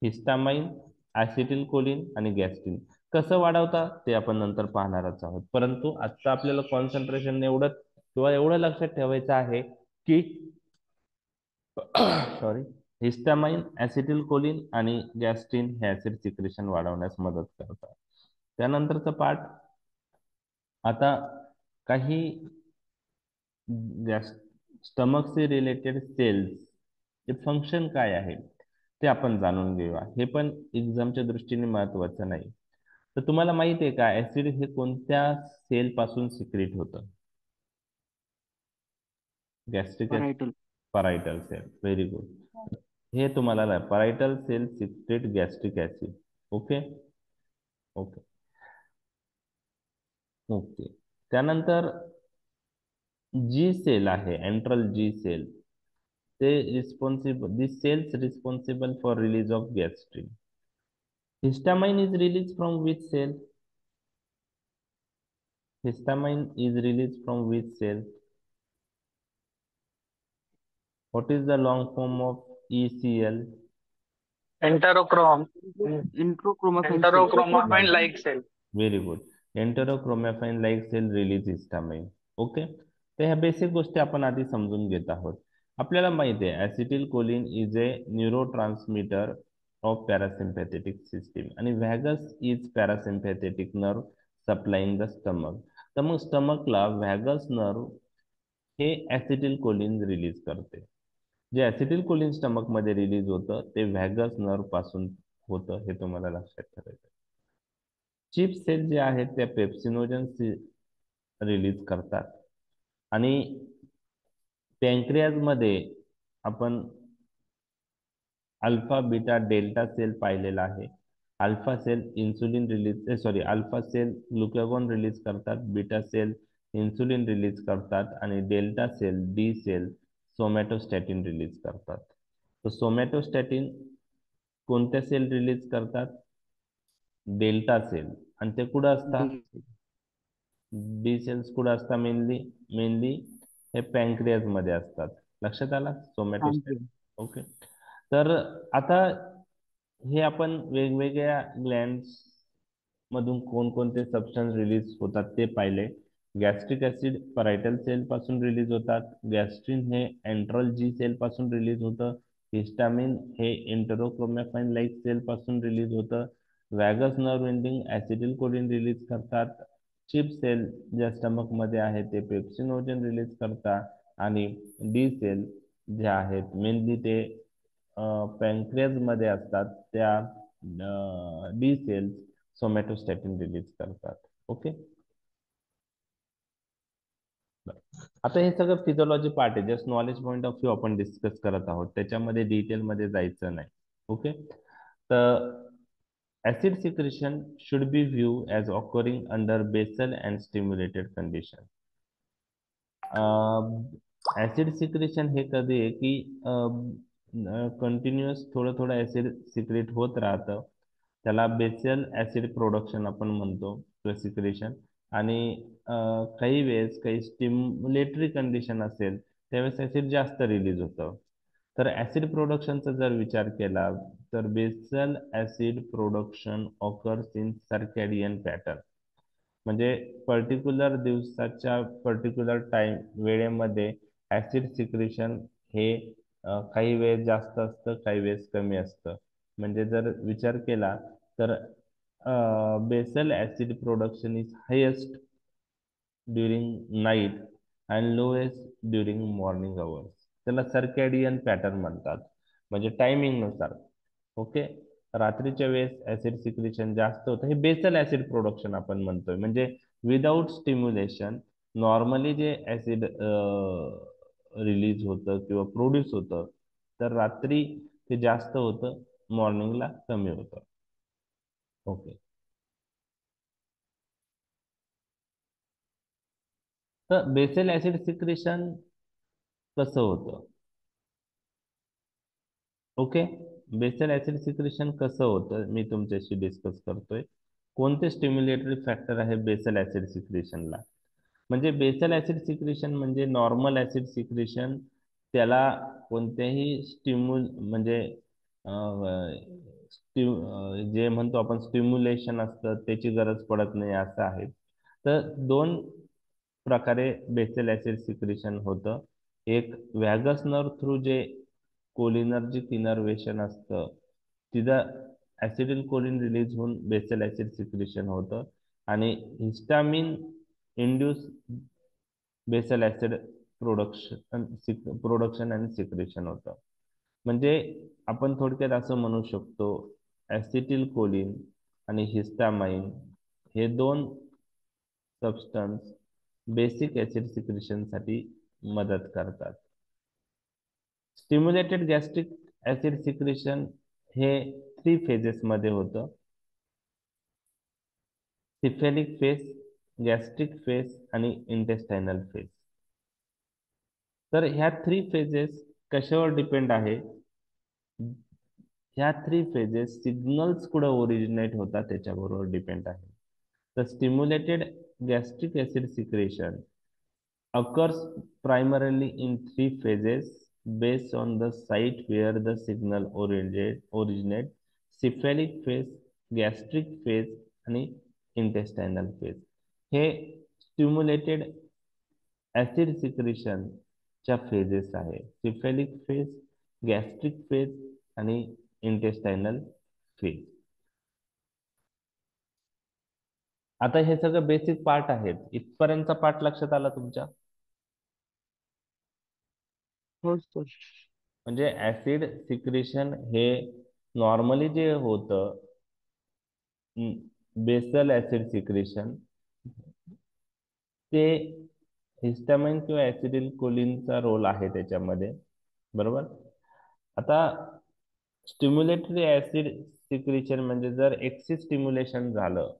हिस्टामाइन, ऍसिटिल कोलिन आणि गॅस्ट्रिन. कसं वाढवतात ते आपण नंतर पाहणारच आहोत, परंतु आता आपल्याला कॉन्सन्ट्रेशन एवढं किंवा एवढं लक्षात ठेवायचं आहे की सॉरी, हिस्टामाइन, ऍसिटिल कोलिन आणि गॅस्ट्रिन हे ऍसिड सिक्रेशन वाढवण्यास मदत करतात. त्यानंतरचा पार्ट, आता काही स्टमकचे रिलेटेड सेल्स चे फंक्शन काय आहे ते आपण जाणून घेऊया. हे पण एक्झामच्या दृष्टीने महत्वाचं नाही. तर तुम्हाला माहित आहे का ऍसिड हे कोणत्या सेल पासून सिक्रेट होतं? Gastric acid, parietal. Parietal cell. Very good. हे तुम्हाला parietal cell secrete gastric acid. Okay. Okay. Okay. त्यानंतर जी सेल आहे, एंट्रल जी सेल, ते responsible, this cells responsible for release of gastrin. Histamine is released from which cell? Histamine is released from which cell? What is the long form of ECL? Enterochrome. Enterochromaffine cell. Enterochromaffine like cell. Very good. Enterochromaffine like cell release histamine. Okay. तर ह्या basic गोष्टी आपण आधी समजून घेत आहोत. आपल्याला माहिती आहे acetylcholine is a neurotransmitter of parasympathetic system, आणि vagus is parasympathetic nerve supplying the stomach. तर मग स्टमकला व्हॅगस नर्व हे ऍसिटिल कोलिन रिलीज करते. जे ऍसिटिल कोलिन स्टमक मध्ये रिलीज होतं ते व्हॅगस नर्व पासून होतं, हे तुम्हाला लक्षात ठेवायचं. चिप सेल जे आहेत त्या पेप्सिनोजन रिलीज करतात, आणि पॅन्क्रियाज मध्ये आपण अल्फा, बीटा, डेल्टा सेल पाहिलेला आहे. Alpha cell insulin release, sorry, alpha cell glucagon release करतात, बीटा सेल इन्सुलिन रिलीज करतात, आणि delta cell, D cell somatostatin release करतात. तर सोमॅटोस्टॅटिन कोणत्या सेल रिलीज करतात? Delta cell. आणि ते कुठं असतात? D. डी सेल्स कुठं असतात? मेनली मेनली हे पॅन्क्रियाज मध्ये असतात. लक्षात आला? सोमॅटोस्टॅटिन. Pancreas. ओके. तर आता हे आपण वेगवेगळ्या ग्लॅन्ड्स मधून कोणकोणते सबस्टन्स रिलीज होतात ते पाहिले. गॅस्ट्रिक ऍसिड परायटल सेल पासून रिलीज होतात. गॅस्ट्रिन हे एंट्रल जी सेल पासून रिलीज होतं. हिस्टामिन हे एंटेरोक्रोमॅफाइन लाईक सेल पासून रिलीज होतं. Vagus nerve ending ऍसिटिल choline release करतात. चिप सेल ज्या स्टमक मध्ये आहे ते पेप्सिनोजन रिलीज करतात. आणि डी सेल जे आहेत मेनली ते पॅन्क्रियाज मध्ये असतात, त्या डी सेल्स सोमॅटोस्टॅटिन रिलीज करतात. ओके. आता हे सगळं फिजिओलॉजी पार्ट आहे, just knowledge point of view आपण डिस्कस करत आहोत, त्याच्यामध्ये डिटेल मध्ये जायचं नाही. ओके. तर acid secretion should be viewed as occurring under basal and stimulated condition. Acid secretion हे कधी आहे की कंटिन्युअस थोडं थोडं ऍसिड सिक्रेट होत राहतं, त्याला बेसल ऍसिड प्रोडक्शन आपण म्हणतो किंवा सिक्रेशन. आणि काही वेळेस काही स्टिम्युलेटरी कंडिशन असेल त्यावेळेस ऍसिड जास्त रिलीज होतं. तर ऍसिड प्रोडक्शनचा जर विचार केला तर basal acid production occurs in circadian pattern, म्हणजे पर्टिक्युलर दिवसाच्या पर्टिक्युलर टाइम वेळेमध्ये ऍसिड सिक्रेशन हे काही वेळेस जास्त असतं, काही वेळेस कमी असतं. म्हणजे जर विचार केला तर basal acid production is highest during night and lowest during morning hours. त्याला सर्कॅडियन पॅटर्न म्हणतात, म्हणजे टायमिंग नुसार. ओके. रात्रीच्या वेळेस ऍसिड सिक्रेशन जास्त होतं, हे बेसल ऍसिड प्रोडक्शन आपण म्हणतोय. म्हणजे विदाउट स्टिम्युलेशन नॉर्मली जे ऍसिड रिलीज होतं किंवा प्रोड्यूस होतं, तर रात्री ते जास्त होतं, मॉर्निंगला कमी होतं. ओके. तर बेसल ऍसिड सिक्रेशन कसं होतं? ओके. बेसल ऍसिड सिक्रेशन कसं होतं मी तुमच्याशी डिस्कस करतोय. कोणते स्टिम्युलेटरी फॅक्टर आहे बेसल ऍसिड सिक्रेशनला? म्हणजे बेसल ऍसिड सिक्रेशन म्हणजे नॉर्मल ऍसिड सिक्रेशन, त्याला कोणत्याही म्हणजे जे म्हणतो आपण स्टिम्युलेशन असतं त्याची गरज पडत नाही असं आहे. तर दोन प्रकारे बेसल ऍसिड सिक्रेशन होतं. एक व्हॅगस नर्व थ्रू जे कोलिनर्जिक इनर्वेशन असतं, तिथं ऍसिडिल कोलिन रिलीज होऊन बेसल ऍसिड सिक्रेशन होतं. आणि histamine induce basal acid production आणि सिक्रेशन होतं. म्हणजे आपण थोडक्यात असं म्हणू शकतो, ऍसिटिल कोलिन आणि हिस्टामाइन हे दोन सबस्टन्स बेसिक ऍसिड सिक्रेशन साठी मदत करतात. स्टिम्युलेटेड गॅस्ट्रिक ऍसिड सिक्रेशन हे 3 फेजेस मध्ये होतं. सिफेलिक फेज, गॅस्ट्रिक फेज आणि इंटेस्टायनल फेज. तर ह्या 3 फेजेस कशावर डिपेंड आहे? ह्या 3 फेजेस सिग्नल्स कुठं ओरिजिनेट होतात त्याच्याबरोबर डिपेंड आहे. तर stimulated gastric acid secretion occurs primarily in 3 phases based on the site where the signal originate: cephalic phase, gastric phase आणि intestinal phase. हे स्टिम्युलेटेड ऍसिड सिक्रेशन च्या फेजेस आहे. सिफेलिक फेज, गॅस्ट्रिक फेज आणि इंटेस्टायनल phase. आता हे सगळं basic part आहेत. इथपर्यंतचा part लक्षात आला तुमच्या? हो सर. म्हणजे ऍसिड सिक्रेशन हे नॉर्मली जे होतं बेसल ऍसिड सिक्रेशन, ते हिस्टामाइन किंवा ऍसिडिल कोलिनचा रोल आहे त्याच्यामध्ये, बरोबर. आता स्टिम्युलेटरी ऍसिड सिक्रेशन म्हणजे जर एक्सिस स्टिम्युलेशन झालं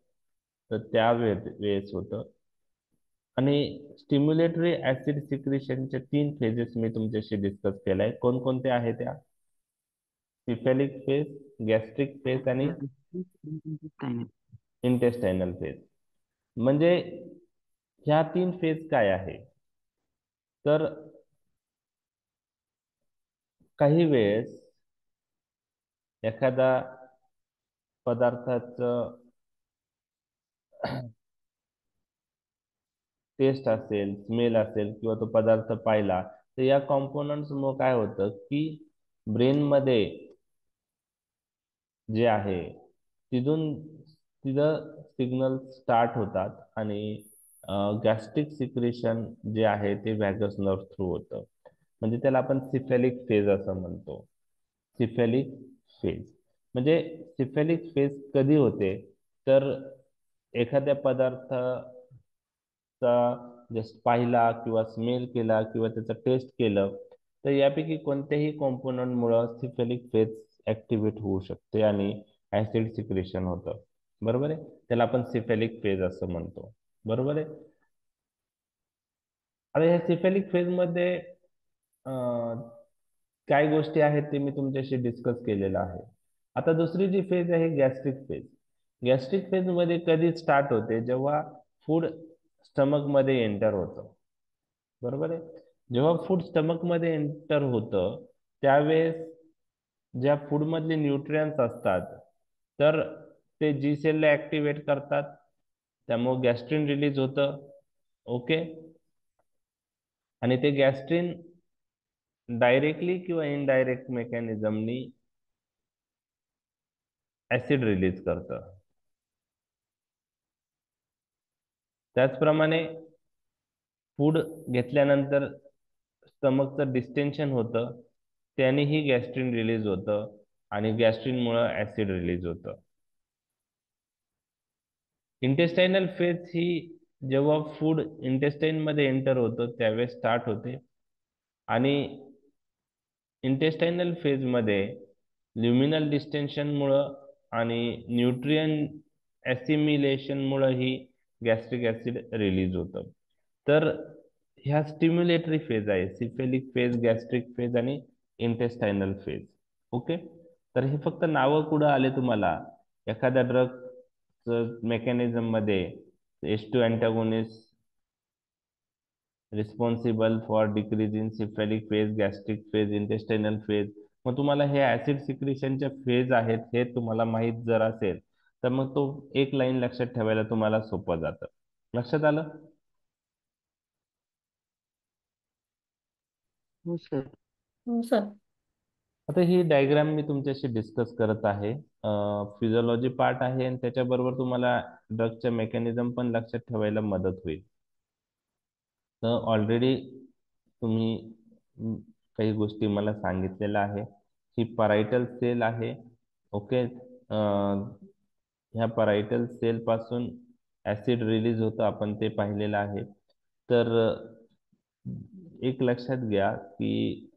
तर त्या वेळेस होतं. आणि स्टिम्युलेटरी ऍसिड सिक्रेशनचे 3 फेजेस मी तुमच्याशी डिस्कस केलाय. कोणकोणते आहे त्या? सिफेलिक फेज, गॅस्ट्रिक फेज आणि काही नाही. इंटेस्टायनल फेज. म्हणजे ह्या 3 फेज काय आहे? तर काही वेळेस एखादा पदार्थाचं टेस्ट असेल, स्मेल असेल किंवा तो पदार्थ पाहिला, तर या कॉम्पोनंट्स मुळे काय होतं की ब्रेन मध्ये जे आहे तिथून तिथं सिग्नल स्टार्ट होतात आणि गॅस्ट्रिक सिक्रेशन जे आहे ते व्हॅगस नर्व थ्रू होतं. म्हणजे त्याला आपण सिफेलिक फेज असं म्हणतो. सिफेलिक फेज म्हणजे सिफेलिक फेज कधी होते, तर एखाद्या पदार्थाचा जस्ट पाहिला किंवा स्मेल केला किंवा त्याचा टेस्ट केलं, तर यापैकी कोणत्याही कॉम्पोनंट मुळे सिफेलिक फेज ऍक्टिव्हेट होऊ शकते आणि ऍसिड सिक्रेशन होतं. बरोबर आहे, त्याला आपण सिफेलिक फेज असं म्हणतो. बरोबर आहे. आता ह्या सिफेलिक फेज मध्ये काय गोष्टी आहेत ते मी तुमच्याशी डिस्कस केलेलं आहे. आता दुसरी जी फेज आहे गॅस्ट्रिक फेज. गॅस्ट्रिक फेज मध्ये कधी स्टार्ट होते, जेव्हा फूड स्टमक मध्ये एंटर होतं. बरोबर आहे. जेव्हा फूड स्टमक मध्ये एंटर होतं त्यावेळेस ज्या फूड मधले न्यूट्रियन्स असतात, तर ते जी सेलला ऍक्टिव्हेट करतात, त्यामुळे गॅस्ट्रिन रिलीज होतं. ओके. आणि ते गॅस्ट्रिन डायरेक्टली किंवा इनडायरेक्ट मेकॅनिझमनी ऍसिड रिलीज करतं. त्याचप्रमाणे फूड घेतल्यानंतर स्टमकचं डिस्टेन्शन होतं, त्यानेही गॅस्ट्रिन रिलीज होतं आणि गॅस्ट्रिनमुळं ऍसिड रिलीज होतं. इंटेस्टायनल फेज ही जेव्हा फूड इंटेस्टाईन मध्ये एंटर होतं त्यावेळेस स्टार्ट होते आणि इंटेस्टायनल फेज मध्ये ल्युमिनल डिस्टेन्शनमुळं आणि न्यूट्रियन ऍसिमिलेशनमुळं ही गॅस्ट्रिक ऍसिड रिलीज होतं. तर ह्या स्टिम्युलेटरी फेज आहे, सिफेलिक फेज, गॅस्ट्रिक फेज आणि इंटेस्टायनल फेज. ओके. तर हे फक्त नावं कुठं आले तुम्हाला, एखाद्या ड्रग मेकॅनिझम मध्ये H2 antagonist responsible for decrease in cephalic phase, gastric phase, intestinal phase. मग तुम्हाला हे ऍसिड सिक्रेशनचे फेज आहेत हे तुम्हाला माहित जर असेल, तर मग तो एक लाईन लक्षात ठेवायला तुम्हाला सोपं जातं. लक्षात आलं? हो सर. हो सर. आता ही डायग्राम मी तुमच्याशी डिस्कस करत आहे. फिजिओलॉजी पार्ट आहे आणि त्याच्याबरोबर तुम्हाला ड्रगच्या मेकॅनिझम पण लक्षात ठेवायला मदत होईल. तर ऑलरेडी तुम्ही काही गोष्टी मला सांगितलेल्या आहे. ही परायटल सेल आहे. ओके. ह्या परायटल सेल पासून ऍसिड रिलीज होतं, आपण ते पाहिलेलं आहे. तर एक लक्षात घ्या की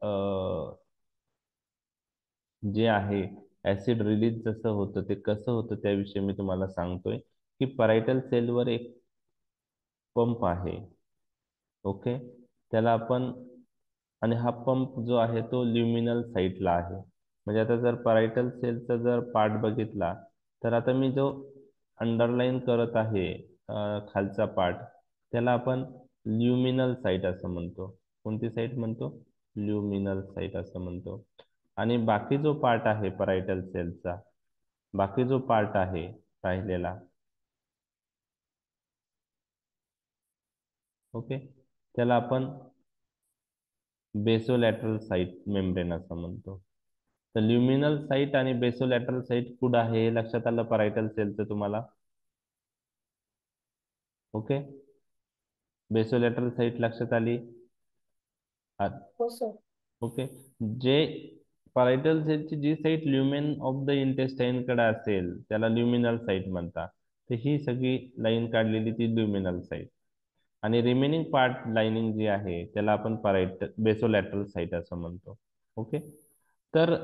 जे आहे ऍसिड रिलीज जसं होतं ते कसं होतं त्याविषयी मी तुम्हाला सांगतोय की परायटल सेलवर एक पंप आहे. ओके. त्याला आपण, आणि हा पंप जो आहे तो ल्युमिनल साईटला आहे. म्हणजे आता जर परायटल सेलचा जर पार्ट बघितला, तर आता मी जो अंडरलाईन करत आहे खालचा पार्ट, त्याला आपण ल्युमिनल साईट असं म्हणतो. कोणती साईट म्हणतो? ल्युमिनल साईट असं म्हणतो. आणि बाकी जो पार्ट आहे परायटल सेलचा, बाकी जो पार्ट आहे राहिलेला, ओके, त्याला आपण बेसोलॅटरल साईट मेम्ब्रेन असं म्हणतो. तर ल्युमिनल साईट आणि बेसोलॅटरल साईट कुठं आहे हे लक्षात आलं परायटल सेलचं तुम्हाला? ओके. बेसोलॅटरल साईट लक्षात आली? हो सर. ओके. जे परायटल सेलची जी site lumen of the intestine कडे असेल त्याला ल्युमिनल साईट म्हणतात. तर ही सगळी लाईन काढलेली ती ल्युमिनल साईट, आणि रिमेनिंग पार्ट लाइनिंग जी आहे त्याला आपण बेसोलॅटरल साईट असं म्हणतो. ओके. तर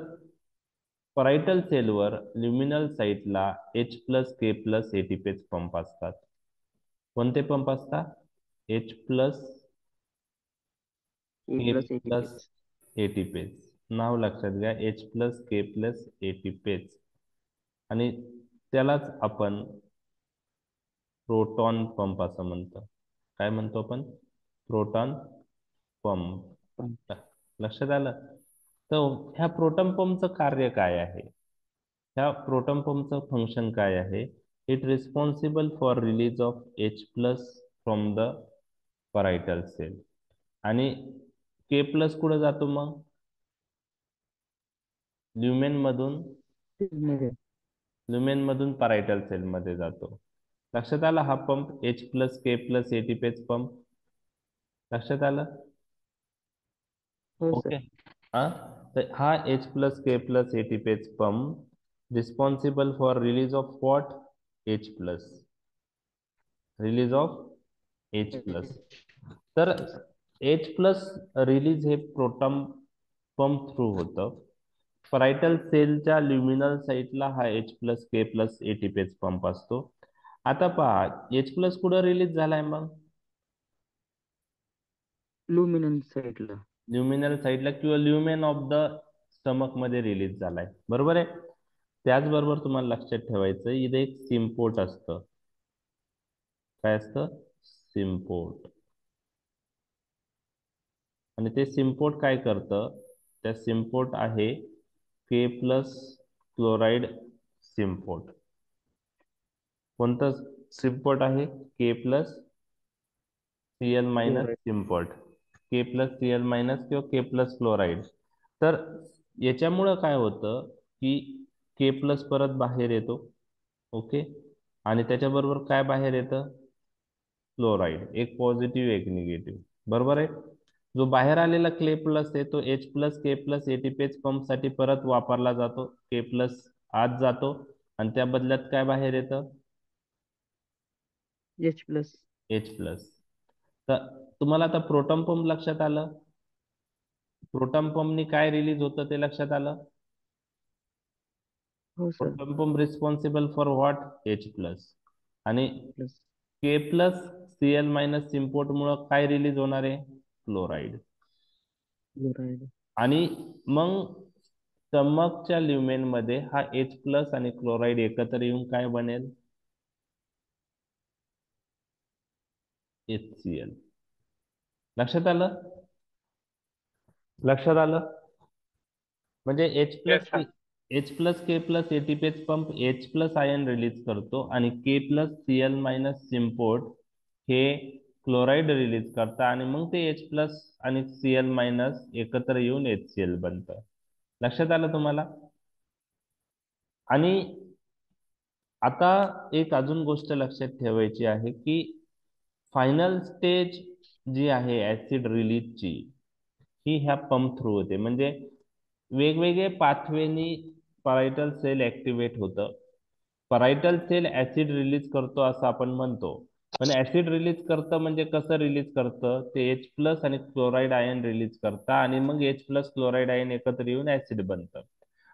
परायटल सेलवर ल्युमिनल साईटला H+K+ एटीपेज पंप असतात. कोणते पंप असतात? H+ ए K प्लस प्लस एटीपेज. नाव लक्षात घ्या, H+K+ एटीपेज. आणि त्यालाच आपण प्रोटॉन पंप असं म्हणतो. काय म्हणतो आपण? Proton pump. लक्षात आलं? तर ह्या प्रोटॉन पंपचं कार्य काय आहे? ह्या प्रोटॉन पंपचं फंक्शन काय आहे? It responsible for release of H plus from the parietal cell. आणि K प्लस कुठं जातो मग? ल्युमेन मधून मध्ये परायटल सेल मध्ये जातो. लक्षात आला? हा pump H plus K plus ATPase pump. लक्षात आलं? हो ओके. सर. हा, तर हा H plus K plus ATPase pump responsible for release of what? H plus. Release of H plus. तर H प्लस रिलीज हे प्रोटॉन पंप थ्रू होतं. Parietal सेलच्या ल्युमिनल साईटला हा H plus K plus ATPase pump असतो. आता पहा, H plus कुठं रिलीज झालाय मग? लुमिनन्स साईडला. ल्युमिनल साईडला किंवा ल्युमेन ऑफ द स्टमक मध्ये रिलीज झालाय. बरोबर आहे. त्याचबरोबर तुम्हाला लक्षात ठेवायचं, इथे एक सिम्पोर्ट असतं. काय असतं? सिम्पोर्ट. आणि ते सिम्पोर्ट काय करतं? त्या सिम्पोर्ट आहे K प्लस क्लोराईड सिम्पोर्ट. कोणतं सिम्पोर्ट आहे? K plus Cl minus Chloride. Symport. K plus Cl minus किंवा K प्लस क्लोराईड. तर याच्यामुळं काय होतं की K प्लस परत बाहेर येतो. ओके. आणि त्याच्याबरोबर काय बाहेर येतं? क्लोराईड. एक पॉझिटिव्ह एक निगेटिव्ह. बरोबर आहे. जो बाहेर आलेला K प्लस आहे तो H plus K plus ATPase pump साठी परत वापरला जातो. K प्लस आत जातो आणि त्या बदल्यात काय बाहेर येतं? H plus. H plus. तर तुम्हाला आता प्रोटॉन पंप लक्षात आलं? प्रोटॉन पंपनी काय रिलीज होतं ते लक्षात आलं? हो sir. Proton pump responsible for what? H plus. आणि plus. K plus Cl minus symport मुळे काय रिलीज होणार आहे? क्लोराईड. क्लोराईड. आणि मग स्टमकच्या ल्युमेन मध्ये हा H प्लस आणि क्लोराईड एकत्र येऊन काय बनेल? HCl. लक्षात आलं? लक्षात आलं? म्हणजे Yes, sir. H plus K plus ATPase pump H plus ion release करतो आणि K plus Cl minus symport हे क्लोराईड रिलीज करता आणि मग ते H प्लस आणि Cl मायनस एकत्र येऊन HCl बनतं. लक्षात आलं तुम्हाला? आणि आता एक अजून गोष्ट लक्षात ठेवायची आहे की फायनल स्टेज जी आहे ऍसिड रिलीजची, ही ह्या पंप थ्रू होते. म्हणजे वेगवेगळे पाथवेनी परायटल सेल ऍक्टिव्हेट होतं. परायटल सेल ऍसिड रिलीज करतो असं आपण म्हणतो. पण ऍसिड रिलीज करतं म्हणजे कसं रिलीज करतं? ते H प्लस आणि क्लोराईड आयन रिलीज करतं आणि मग H प्लस क्लोराईड आयन एकत्र येऊन ऍसिड बनतं.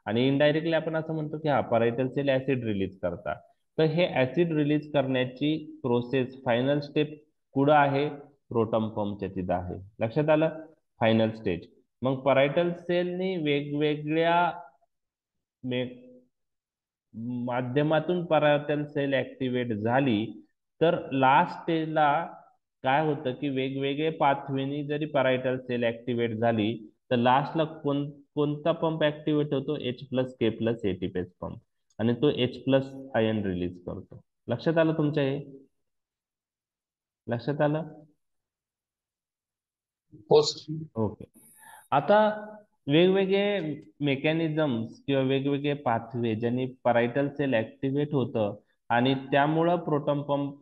आणि इनडायरेक्टली आपण असं म्हणतो की हा परायटल सेल ऍसिड रिलीज करतात. तर हे ऍसिड रिलीज करण्याची प्रोसेस फायनल स्टेप कुठं आहे? प्रोटॉन पंपच्या तिथं आहे. लक्षात आलं? Final stage. मग परायटल सेलनी वेगवेगळ्या माध्यमातून परायटल सेल ऍक्टिव्हेट झाली तर लास्ट स्टेजला काय होतं की वेगवेगळे पाथवेनी जरी परायटल सेल ऍक्टिव्हेट झाली तर लास्टला कोणता पंप ऍक्टिव्हेट होतो? H plus K plus ATPase pump. आणि तो H प्लस आयन रिलीज करतो. लक्षात आलं तुमच्या? हे लक्षात आलं? हो सर. ओके. आता वेगवेगळे मेकॅनिझम्स किंवा वेगवेगळे पाथवे ज्यांनी परायटल सेल ऍक्टिव्हेट होतं आणि त्यामुळं प्रोटॉन पंप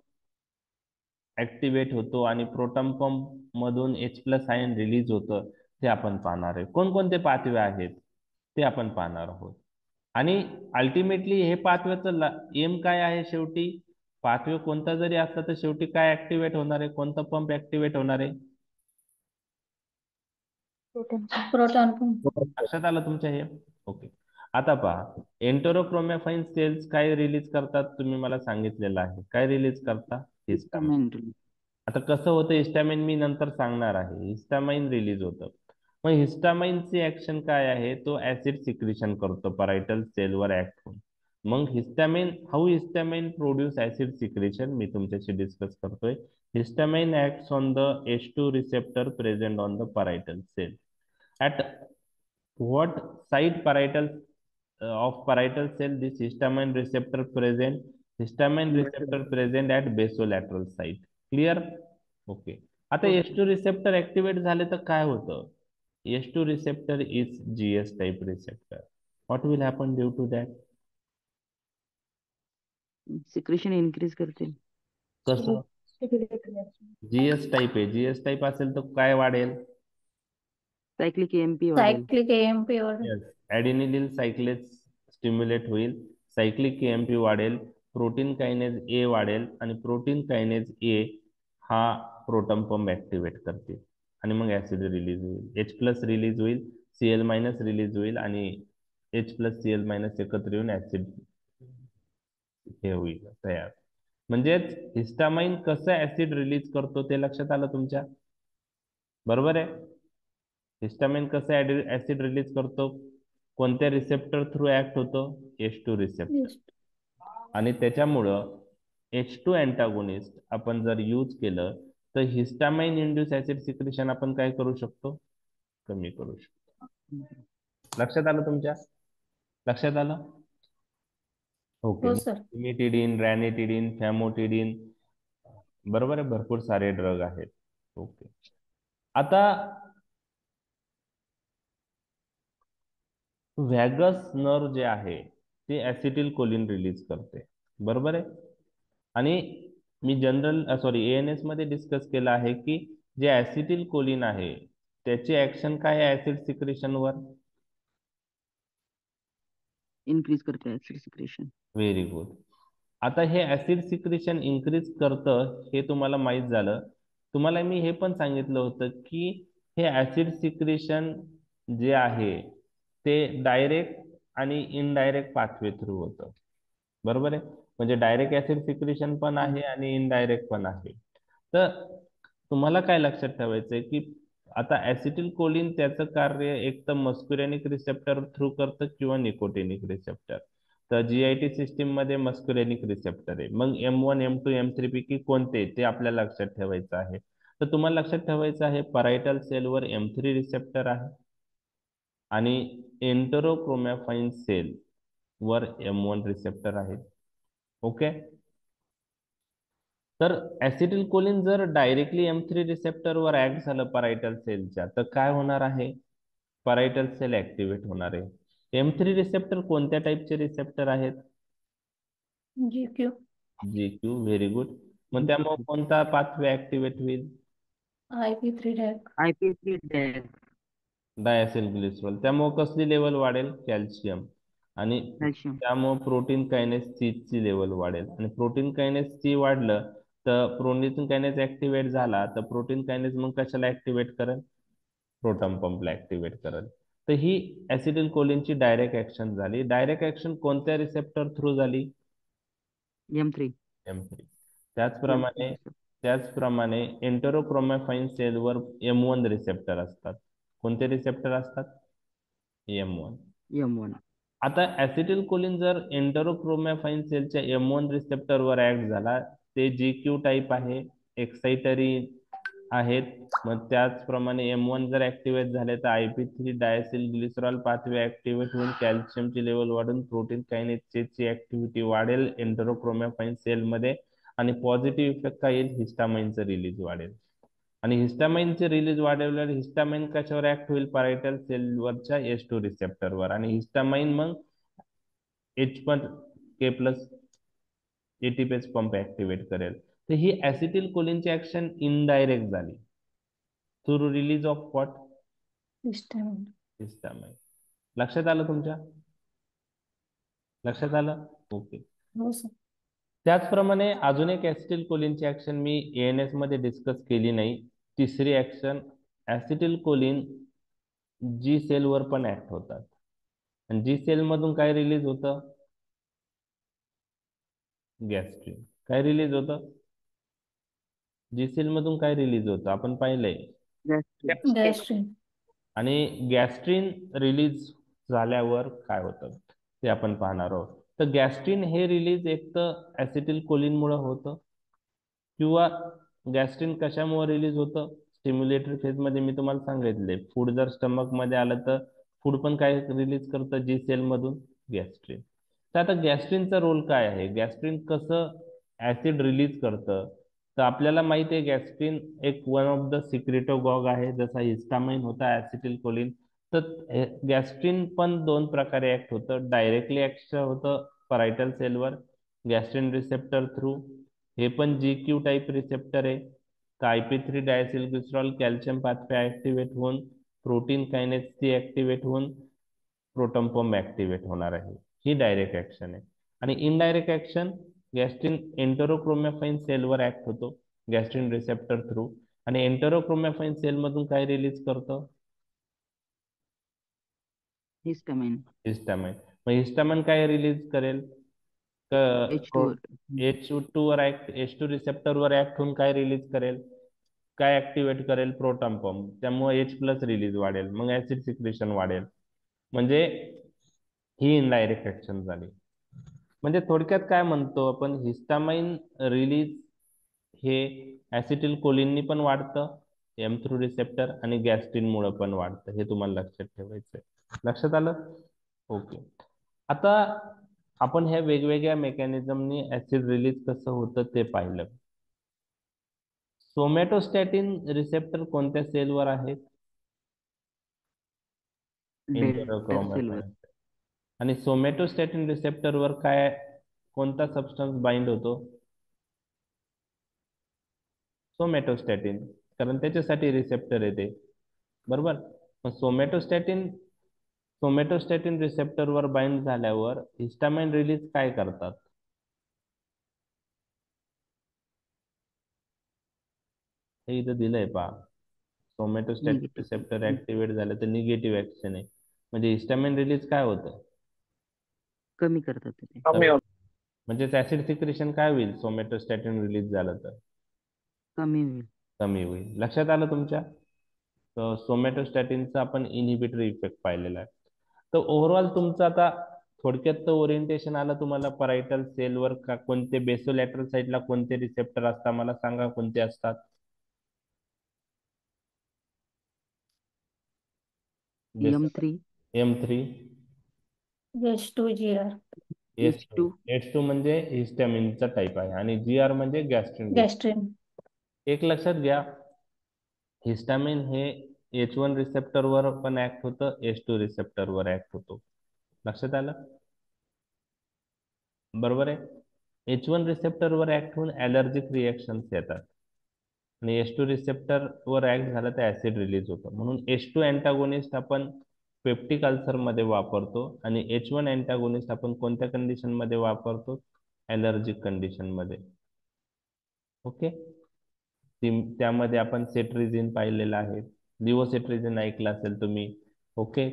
ऍक्टिव्हेट होतो आणि प्रोटॉन पंप मधून H प्लस आयन रिलीज होतं, ते आपण पाहणार आहे. कोणकोणते पाथवे आहेत ते आपण पाहणार आहोत. आणि अल्टिमेटली हे पाथवेचं एम काय आहे? शेवटी पाथवे कोणता जरी असला तर शेवटी काय ऍक्टिव्हेट होणार आहे? कोणता पंप ऍक्टिव्हेट होणार आहे? Proton pump. लक्षात आलं तुमच्या? हे ओके. आता पहा, एंटरोक्रोमॅफाईन सेल्स काय रिलीज करतात? तुम्ही मला सांगितलेलं आहे. काय रिलीज करतात? हिस्टामाइन. Histamine. आता कसं होतं हिस्टामाइन मी नंतर सांगणार आहे. हिस्टामाइन रिलीज होतं. मग हिस्टामाइनची ऍक्शन काय आहे? तो ऍसिड सिक्रिशन करतो परायटल सेलवर ऍक्ट होऊन. मग हिस्टामाइन प्रोड्यूस ऍसिड सिक्रेशन मी तुमच्याशी डिस्कस करतोय. Histamine acts on the H2 receptor present on the parietal cell. At what site parietal of parietal cell, this histamine receptor present at basolateral site. Clear? Okay. आता Okay. H2 receptor activate झाले तर काय होतं? H2 receptor is GS type receptor. What will happen due to that? Secretion increase करते. कसं? GS type आहे. GS type असेल तर काय वाढेल? सायक्लिक एएमपी वाढेल. सायक्लिक एएमपी और Yes. ऍडिनिलिन सायक्लेज स्टिम्युलेट होईल, सायक्लिक केएमपी वाढेल, प्रोटीन कायनेज ए वाढेल आणि प्रोटीन कायनेज ए हा प्रोटॉन पंप ऍक्टिव्हेट करते आणि मग ऍसिड रिलीज होईल, H+ रिलीज होईल, Cl- रिलीज होईल आणि H+Cl- एकत्र येऊन ऍसिड हे होईल तयार. म्हणजेच हिस्टामाइन कसं ऍसिड रिलीज करतो ते लक्षात आलं तुमच्या? बरोबर आहे. हिस्टामिन कसं ऍसिड रिलीज करतो? कोणत्या रिसेप्टर थ्रू ऍक्ट होतो? H2 receptor. आणि त्याच्यामुळं H2 अँटागोनिस्ट आपण जर यूज केलं तर हिस्टामाइन इंड्यूस ऍसिड सिक्रेशन आपण काय करू शकतो? कमी करू शकतो. लक्षात आलं तुमच्या? लक्षात आलं? ओके. हो सर. इमिटिडीन, रॅनिटिडीन, फॅमोटिडीन, बरोबर आहे, भरपूर सारे ड्रग आहेत. ओके. आता व्हॅगस नर्व जे आहे ते ऍसिटिल कोलिन रिलीज करते, बरोबर आहे. आणि मी ANS मध्ये डिस्कस केलं आहे की जे ऍसिटिल कोलिन आहे त्याची ऍक्शन काय आहे ऍसिड सिक्रेशनवर? इन्क्रीज करते ऍसिड सिक्रेशन. Very good. आता हे ऍसिड सिक्रेशन इन्क्रीज करतं हे तुम्हाला माहित झालं. तुम्हाला मी हे पण सांगितलं होतं की हे ऍसिड सिक्रेशन जे आहे ते डायरेक्ट आणि इनडायरेक्ट पाथवे थ्रू होतं, बरोबर आहे. म्हणजे डायरेक्ट ऍसिड सिक्रेशन पण आहे आणि इनडायरेक्ट पण आहे. तर तुम्हाला काय लक्षात ठेवायचंय की आता ऍसिटिल कोलिन त्याचं कार्य एक तर मस्क्युरेनिक रिसेप्टर थ्रू करतं किंवा निकोटिनिक रिसेप्टर. तर GIT सिस्टीम मध्ये मस्क्युरेनिक रिसेप्टर आहे. मग M1, M2, M3 पैकी कोणते ते आपल्याला लक्षात ठेवायचं आहे. तर तुम्हाला लक्षात ठेवायचं आहे परायटल सेलवर M3 रिसेप्टर आहे आणि एंटरोक्रोमॅफाइन सेल वर M1 रिसेप्टर आहे. ओके. तर ऍसिटिल कोलिन जर डायरेक्टली M3 रिसेप्टर वर ऍक्ट झालं परायटल सेलच्या तर काय होणार आहे? परायटल सेल ऍक्टिव्हेट होणार आहे. M3 रिसेप्टर कोणत्या टाईपचे रिसेप्टर आहेत? GQ. GQ. Very good. मग त्यामुळे कोणता पाथवे ऍक्टिव्हेट होईल? IP3 duck. IP3 duck. डायसिल glycerol. त्यामुळे कसली लेवल वाढेल? कॅल्शियम. आणि कॅल्शियम. त्यामुळे प्रोटीन कायनेज सी ची लेवल वाढेल आणि प्रोटीन कायनेज सी वाढलं तर प्रोटीन कायनेज ऍक्टिव्हेट झाला तर प्रोटीन कायनेज मग कशाला ऍक्टिव्हेट करेल? प्रोटॉन पंपला ऍक्टिव्हेट करेल. तर ही ऍसिटिल कोलिनची डायरेक्ट ऍक्शन झाली. डायरेक्ट ऍक्शन कोणत्या रिसेप्टर थ्रू झाली? M3. M3. त्याचप्रमाणे एंटरोक्रोमॅफाइन सेलवर M1 रिसेप्टर असतात. कोणते रिसेप्टर असतात? M1. M1. आता ऍसिटिल कोलिन जर एंटरोक्रोमॅफाइन सेलच्या M1 रिसेप्टरवर ऍक्ट झाला ते GQ टाईप आहे, एक्साइटरी आहेत. मग त्याचप्रमाणे M1 जर ऍक्टिव्हेट झाले तर IP3 डायसिल ग्लिसरॉल पाथवे ऍक्टिव्हेट होऊन कॅल्शियमची लेवल वाढून प्रोटीन कायनेजची ऍक्टिव्हिटी वाढेल एंटरोक्रोमॅफाइन सेलमध्ये आणि पॉझिटिव्ह इफेक्ट काय येईल? हिस्टामाइनचं रिलीज वाढेल. आणि हिस्टामाइनचे रिलीज वाढवल्यावर हिस्टामाइन कशावर ऍक्ट होईल? परायटल सेलवरच्या H2 रिसेप्टरवर आणि हिस्टामाइन मग H+K+ ATPase पंप ऍक्टिव्हेट करेल. तर ही ऍसिटिल कोलिनची ऍक्शन इनडायरेक्ट झाली through release of what? Histamine. Histamine. लक्षात आलं तुमच्या? लक्षात आलं? ओके. हो सर. त्याचप्रमाणे अजून एक ऍसिटिल कोलिनची ऍक्शन मी ANS मध्ये डिस्कस केली नाही. तिसरी ऍक्शन, ऍसिटिल कोलिन जी सेलवर पण ऍक्ट होतात आणि जी सेल मधून काय रिलीज होतं? गॅस्ट्रिन. काय रिलीज होतं? जी सेल मधून काय रिलीज होतं आपण पाहिलंय? गॅस्ट्रिन. आणि गॅस्ट्रिन रिलीज झाल्यावर काय होतं ते आपण पाहणार आहोत. तर गॅस्ट्रिन हे रिलीज एक तर ऍसिटिल कोलिनमुळे होतं किंवा गॅस्ट्रिन कशामुळे रिलीज होतं? स्टिम्युलेटरी फेज मध्ये मी तुम्हाला सांगितले फूड जर स्टमक मध्ये आलं तर फूड पण काय रिलीज करतं? जी सेल मधून गॅस्ट्रिन. तर आता गॅस्ट्रिनचा रोल काय आहे, गॅस्ट्रिन कसं ऍसिड रिलीज करतं, तर आपल्याला माहिती आहे गॅस्ट्रिन एक वन ऑफ द सिक्रेटोगॉग आहे, जसा हिस्टामाइन होता ऍसिटिल कोलिन. तर गॅस्ट्रिन पण दोन प्रकारे ऍक्ट होतं. डायरेक्टली ऍक्ट होतं परायटल सेलवर गॅस्ट्रिन रिसेप्टर थ्रू. हे पण GQ टाईप रिसेप्टर आहे. तर IP3 डायसिलग्लिसरॉल कॅल्शियम पाथवे ऍक्टिव्हेट होऊन प्रोटीन कायनेस ची ऍक्टिव्हेट होऊन प्रोटॉन पंप ऍक्टिव्हेट होणार आहे. ही डायरेक्ट ऍक्शन आहे. आणि इनडायरेक्ट ऍक्शन गॅस्ट्रिन एंटरोक्रोमॅफाइन सेलवर ऍक्ट होतो गॅस्ट्रिन रिसेप्टर थ्रू. आणि एंटरोक्रोमॅफाइन सेल मधून काय रिलीज करतो, हिस्टामाइन. हिस्टामाइन. मग हिस्टामाइन काय रिलीज करेल, H2 H2 वर ऍक्ट, H2 रिसेप्टर वर ऍक्ट होऊन काय रिलीज करेल, काय ऍक्टिव्हेट करेल, प्रोटॉन पंप. त्यामुळे H+ रिलीज वाढेल, मग ऍसिड सिक्रेशन वाढेल. म्हणजे ही इनडायरेक्ट ऍक्शन झाली. म्हणजे थोडक्यात काय म्हणतो आपण, हिस्टामाइन रिलीज हे ऍसिटिल कोलिननी पण वाढतं M3 रिसेप्टर आणि गॅस्ट्रिन मुळे पण वाढतं. हे तुम्हाला लक्षात ठेवायचंय. लक्षात आलं? ओके. आता आपण ह्या वेगवेगळ्या मेकॅनिझमनी ऍसिड रिलीज कसं होतं ते पाहिलं. सोमॅटोस्टॅटिन रिसेप्टर कोणत्या सेलवर आहेत, डेड सेलवर. आणि सोमॅटोस्टॅटिन रिसेप्टरवर काय, कोणता सबस्टन्स बाइंड होतो, सोमॅटोस्टॅटिन, कारण त्याच्यासाठी रिसेप्टर येते. बरोबर. मग सोमॅटोस्टॅटिन रिसेप्टरवर बाइंड झाल्यावर हिस्टामाइन रिलीज काय करतात, हे इथं दिलंय पहा. सोमॅटोस्टॅटिन निगेटिव्ह. रिसेप्टर ऍक्टिव्हेट झालं तर निगेटिव्ह ऍक्शन आहे. म्हणजे हिस्टामाइन रिलीज काय होतं, कमी करतात ते. कमी होत. म्हणजे ऍसिड सिक्रेशन काय होईल, सोमॅटोस्टॅटिन रिलीज झालं तर कमी होईल. कमी होईल. लक्षात आलं तुमच्या? तर सोमॅटोस्टॅटिनचा आपण इनहिबिटरी इफेक्ट पाहिलेला आहे. तर ओव्हरऑल तुमचं आता थोडक्यात तर ओरिएंटेशन आलं तुम्हाला परायटल सेलवर का कोणते बेसोलॅटरल साईडला कोणते रिसेप्टर असतात, मला सांगा कोणते असतात. M3 M3, H2GR. H2 H2 म्हणजे हिस्टॅमिनचा टाईप आहे आणि GR म्हणजे गॅस्ट्रिन. गॅस्ट्रिन. एक लक्षात घ्या, हिस्टामिन हे H1 रिसेप्टरवर पण ऍक्ट होतं, H2 रिसेप्टरवर ऍक्ट होतो. लक्षात आलं? बरोबर आहे. H1 रिसेप्टरवर ऍक्ट होऊन ऍलर्जिक रिएक्शन्स येतात आणि H2 रिसेप्टरवर ऍक्ट झालं तर ऍसिड रिलीज होतं. म्हणून H2 अँटागोनिस्ट आपण पेप्टिक अल्सर मध्ये वापरतो आणि H1 अँटागोनिस्ट आपण कोणत्या कंडिशन मध्ये वापरतो, ऍलर्जिक कंडिशन मध्ये. ओके. त्यामध्ये आपण सेट्रिझिन पाहिलेलं आहे, लिव्होसेट्रिझिन ऐकलं असेल तुम्ही. ओके.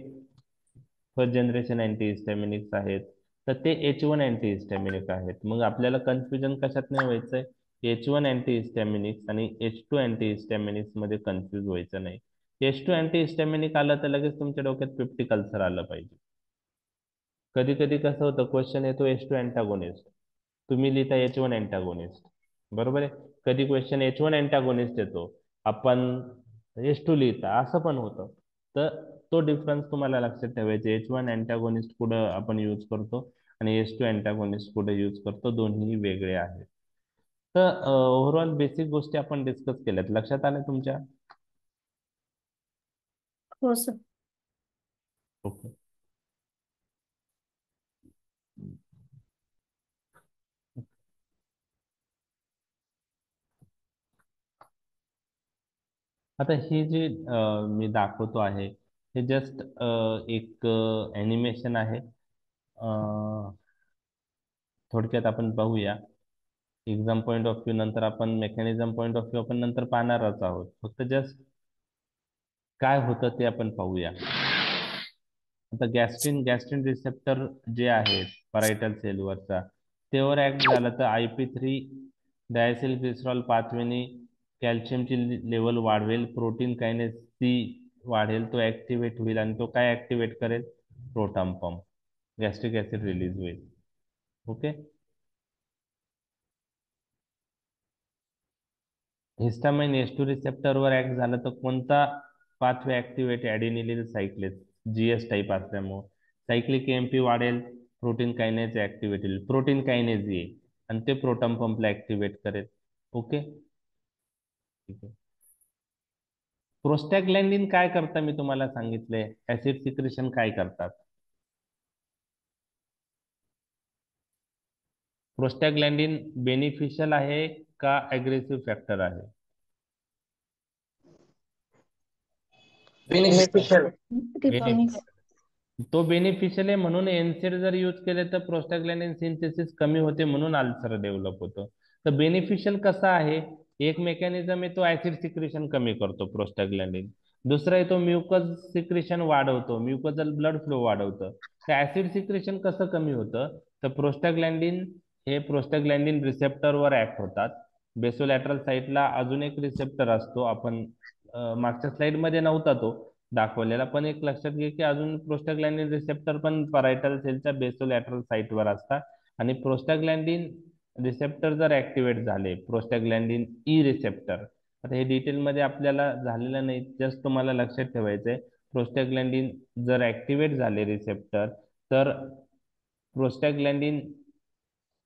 फर्स्ट जनरेशन अँटीहिस्टॅमिनिक्स आहेत, तर ते H1 अँटीहिस्टॅमिनिक आहेत. मग आपल्याला कन्फ्युजन कशात नाही व्हायचंय, H1 अँटीहिस्टॅमिनिक्स आणि H2 अँटीहिस्टॅमिनिक्स मध्ये कन्फ्युज व्हायचं नाही. H2 अँटीहिस्टॅमिनिक आलं तर लगेच तुमच्या डोक्यात पेप्टिक अल्सर आलं पाहिजे. कधी कधी कसं होतं, क्वेश्चन येतो H2 अँटागोनिस्ट, तुम्ही लिहिता H1 अँटागोनिस्ट. बरोबर आहे. कधी क्वेश्चन H1 अँटागोनिस्ट येतो, आपण H2 लिहिता, असं पण होतं. तर तो डिफरन्स तुम्हाला लक्षात ठेवायचा. H1 अँटागोनिस्ट कुठं आपण यूज करतो आणि H2 अँटागोनिस्ट कुठे यूज करतो, दोन्ही वेगळे आहेत. तर ओव्हरऑल बेसिक गोष्टी आपण डिस्कस केल्यात. लक्षात आल्या तुमच्या? हो सर. ओके. आता हे जे मी दाखवतो आहे, हे जस्ट एक ॲनिमेशन आहे. थोडक्यात आपण पाहूया. एक्झाम पॉईंट ऑफ व्ह्यू नंतर आपण मेकॅनिझम पॉईंट ऑफ व्ह्यू आपण नंतर पाहणारच आहोत. फक्त जस्ट काय होतं ते आपण पाहूया. आता गॅस्ट्रिन रिसेप्टर जे आहेत परायटल सेलवरचा, त्यावर ऍक्ट झालं तर IP3 डायसिलग्लिसरॉल पाथवेने कॅल्शियमची लेवल वाढवेल, प्रोटीन कायनेस सी वाढेल, तो ऍक्टिव्हेट होईल आणि तो काय ऍक्टिव्हेट करेल, proton pump, gastric acid release होईल. ओके. हिस्टामाइन H2 रिसेप्टरवर ऍक्ट झालं तर कोणता पाथवे ऍक्टिव्हेट, ऍडेनिलिन सायक्लेस, GS टाईप असल्यामुळे सायक्लिक AMP वाढेल, प्रोटीन कायनेज ऍक्टिव्हेट होईल, प्रोटीन कायनेज येईल आणि ते प्रोटॉन पंपला ऍक्टिव्हेट करेल. ओके, ठीक आहे. प्रोस्टॅग्लॅन्डिन काय करतं मी तुम्हाला सांगितलंय, ऍसिड सिक्रेशन काय करतात. प्रोस्टॅग्लॅन्डिन बेनिफिशियल आहे का अग्रेसिव्ह फॅक्टर आहे? बेनिफिशियल. तो बेनिफिशियल आहे म्हणून एनसेड जर यूज केले तर प्रोस्टाग्लॅंडिन सिंथेसिस कमी होते म्हणून अल्सर डेव्हलप होतो. तर बेनिफिशियल कसा आहे, एक मेकॅनिझम आहे तो ऍसिड सिक्रेशन कमी करतो प्रोस्टाग्लॅंडिन, दुसरा आहे तो म्युकस सिक्रेशन वाढवतो, म्युकोजल ब्लड फ्लो वाढवतं. तर ऍसिड सिक्रेशन कसं कमी होतं, तर प्रोस्टाग्लॅंडिन हे प्रोस्टाग्लॅंडिन रिसेप्टरवर ऍक्ट होतात. बेसोलॅटरल साईटला अजून एक रिसेप्टर असतो, आपण मागच्या स्लाइड मध्ये नव्हता तो दाखवलेला, पण एक लक्षात घे की अजून प्रोस्टाग्लॅंडिन रिसेप्टर पण परायटल सेलच्या बेसोलॅटरल साईटवर असतात. आणि प्रोस्टाग्लॅंडिन रिसेप्टर जर ऍक्टिव्हेट झाले, प्रोस्टाग्लॅंडिन ई रिसेप्टर, आता हे डिटेल मध्ये आपल्याला झालेलं नाही, जस्ट तुम्हाला लक्षात ठेवायचंय. प्रोस्टाग्लॅंडिन जर ऍक्टिव्हेट झाले रिसेप्टर, तर प्रोस्टाग्लॅंडिन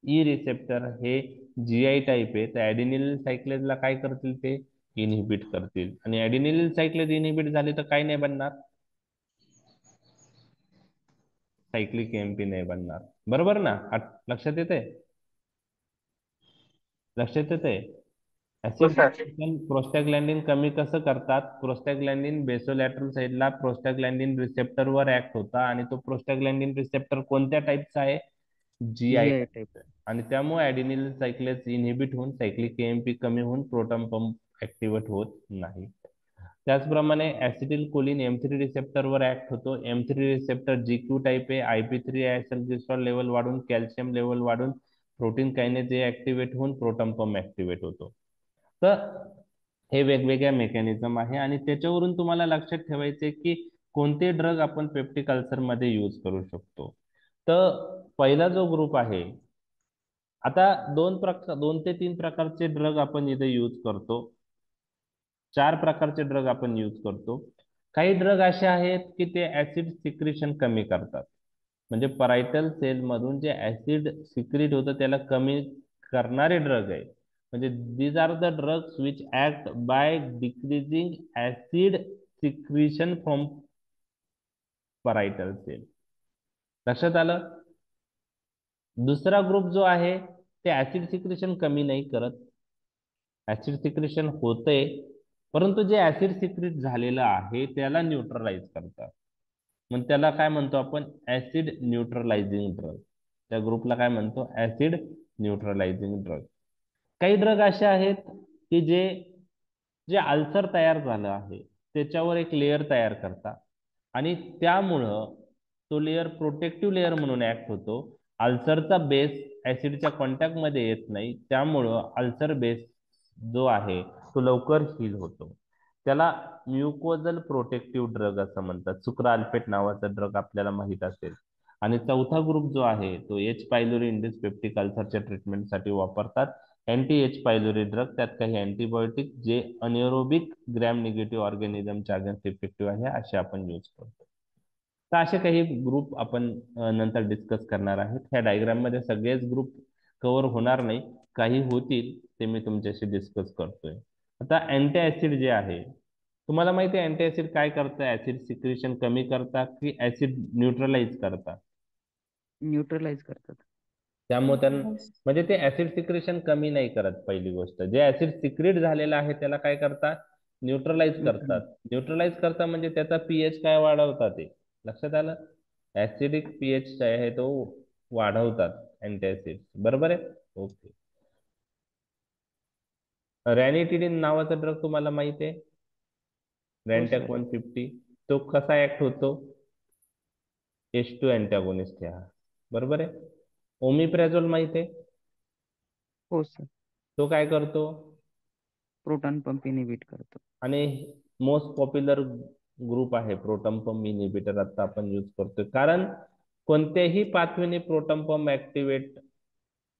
ई रिसेप्टर हे जीआय टाईप आहे, तर ऍडिनिल सायक्लेजला काय करतील, ते इनहिबिट करतील. आणि ऍडिनिल सायक्लेज इनहिबिट झाले तर काय नाही बनणार, सायक्लिक एएमपी नाही बनणार. बरोबर ना, लक्षात येते, लक्षात येते. हो ऍसिड सर. प्रोस्टाग्लॅंडिन कमी कसं करतात, प्रोस्टाग्लॅंडिन बेसोलॅटरल साईडला प्रोस्टाग्लॅंडिन रिसेप्टरवर ऍक्ट होता आणि तो प्रोस्टाग्लॅंडिन रिसेप्टर कोणत्या टाईपचा आहे, जीआय GI टाईप. टाईप. आणि त्यामुळे ऍडिनिल सायक्लेज इनहिबिट होऊन सायक्लिक एएमपी कमी होऊन प्रोटॉन पंप ऍक्टिव्हेट होत नाही. त्याचप्रमाणे ऍसिटिल कोलिन M3 रिसेप्टरवर ऍक्ट होतो. M3 रिसेप्टर GQ टाईप आहे, IP3 आयसोग्लिसरॉल लेवल वाढून कॅल्शियम लेवल वाढून प्रोटीन कायनेज ऍक्टिव्हेट होऊन प्रोटॉन पंप ऍक्टिव्हेट होतो. तर हे वेगवेगळ्या मेकॅनिझम आहे आणि त्याच्यावरून तुम्हाला लक्षात ठेवायचे की कोणते ड्रग आपण पेप्टिक अल्सर मध्ये यूज करू शकतो. तर पहिला जो ग्रुप आहे, आता दोन ते तीन प्रकारचे ड्रग आपण इथे यूज करतो, 4 प्रकारचे ड्रग आपण यूज करतो. काही ड्रग असे आहेत की ते ऍसिड सिक्रेशन कमी करतात, म्हणजे परायटल सेल मधून जे ऍसिड सिक्रेट होतं त्याला कमी करणारे ड्रग आहे. म्हणजे these are the drugs which act by decreasing acid secretion from parietal cell. लक्षात आलं. दुसरा ग्रुप जो आहे ते ऍसिड सिक्रेशन कमी नाही करत, ऍसिड सिक्रेशन होतंय परंतु जे ऍसिड सिक्रेट झालेलं आहे त्याला न्यूट्रलाइज करतात. मग त्याला काय म्हणतो आपण, ऍसिड न्यूट्रलायझिंग ड्रग. त्या ग्रुपला काय म्हणतो, ऍसिड न्यूट्रलायझिंग ड्रग. काही ड्रग असे आहेत की जे जे अल्सर तयार झालं आहे त्याच्यावर एक लेअर तयार करतात आणि त्यामुळं तो लेअर प्रोटेक्टिव्ह लेअर म्हणून ऍक्ट होतो. अल्सरचा बेस ऍसिडच्या कॉन्टॅक्ट मध्ये येत नाही, त्यामुळं अल्सर बेस जो आहे तो लवकर हील होतो. त्याला म्युकोजल प्रोटेक्टिव्ह ड्रग असं म्हणतात. सुक्राल्फेट नावाचा ड्रग आपल्याला माहित असेल. आणि चौथा ग्रुप जो आहे तो एच पायलोरी इंड्यूस पेप्टिक अल्सरच्या ट्रीटमेंटसाठी वापरतात. अँटी एच पायलोरी ड्रग, त्यात काही अँटीबायोटिक जे अनिरोबिक ग्रॅम निगेटिव्ह ऑर्गॅनिझमच्या अगेन्स्ट इफेक्टिव्ह आहे असे आपण यूज करतो. तर असे काही ग्रुप आपण नंतर डिस्कस करणार आहेत. ह्या डायग्राम मध्ये सगळेच ग्रुप कव्हर होणार नाही, काही होतील ते मी तुमच्याशी डिस्कस करतोय. आता अँटी ऍसिड जे आहे, तुम्हाला माहिती आहे अँटी ऍसिड काय करतं, ऍसिड सिक्रेशन कमी करतात की ऍसिड न्यूट्रलाइज करतात. न्यूट्रलाइज करतात. त्यामुळे म्हणजे ते ऍसिड सिक्रेशन कमी नाही करत. पहिली गोष्ट, जे ऍसिड सिक्रेट झालेलं आहे त्याला काय करतात, न्यूट्रलाइज करतात. न्यूट्रलाइज करतात म्हणजे त्याचा पीएच काय वाढवतात, ते लक्षात आलं. ऍसिडिक पीएच आहे तो वाढवतात अँटॅसिड, बरोबर आहे. ओके. रॅनिटिडिन नावाचा ड्रग तुम्हाला माहिती आहे, रॅन्टॅक 150. तो कसा ऍक्ट होतो, H2 अँटॅगोनिस्ट आहे हा, बरोबर आहे. ओमिप्रेझोल माहिती आहे, हो सर. तो काय करतो, प्रोटॉन पंप इनिबिट करतो. आणि मोस्ट पॉप्युलर ग्रुप आहे प्रोटॉन पंप इनिबिटर, आता आपण यूज करतोय. कारण कोणत्याही पाथवेने प्रोटॉन पंप ऍक्टिव्हेट,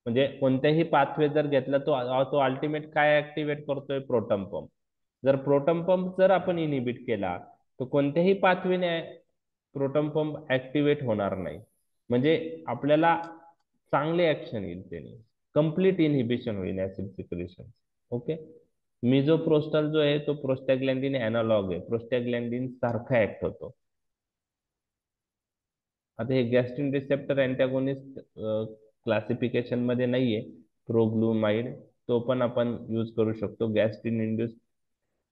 म्हणजे कोणत्याही पाथवे जर घेतला तो अल्टिमेट काय ऍक्टिव्हेट करतोय, प्रोटॉन पंप. जर प्रोटॉन पंप जर आपण इनिबिट केला तर कोणत्याही पाथवेने प्रोटॉन पंप ऍक्टिव्हेट होणार नाही. म्हणजे आपल्याला चांगले ऍक्शन येईल त्याने, कम्प्लीट इनहिबिशन होईल ऍसिड सिक्रेशन. ओके. मिझोप्रोस्टल जो आहे तो प्रोस्टॅग्लॅन्डिन अॅनालॉग आहे, प्रोस्टॅग्लॅन्डिन सारखा ऍक्ट होतो. आता हे गॅस्ट्रिन रिसेप्टर अँटॅगोनिस्ट क्लासिफिकेशन मध्ये नाहीये, प्रोग्लुमाइड, तो पण आपण यूज करू शकतो. Gastrin induce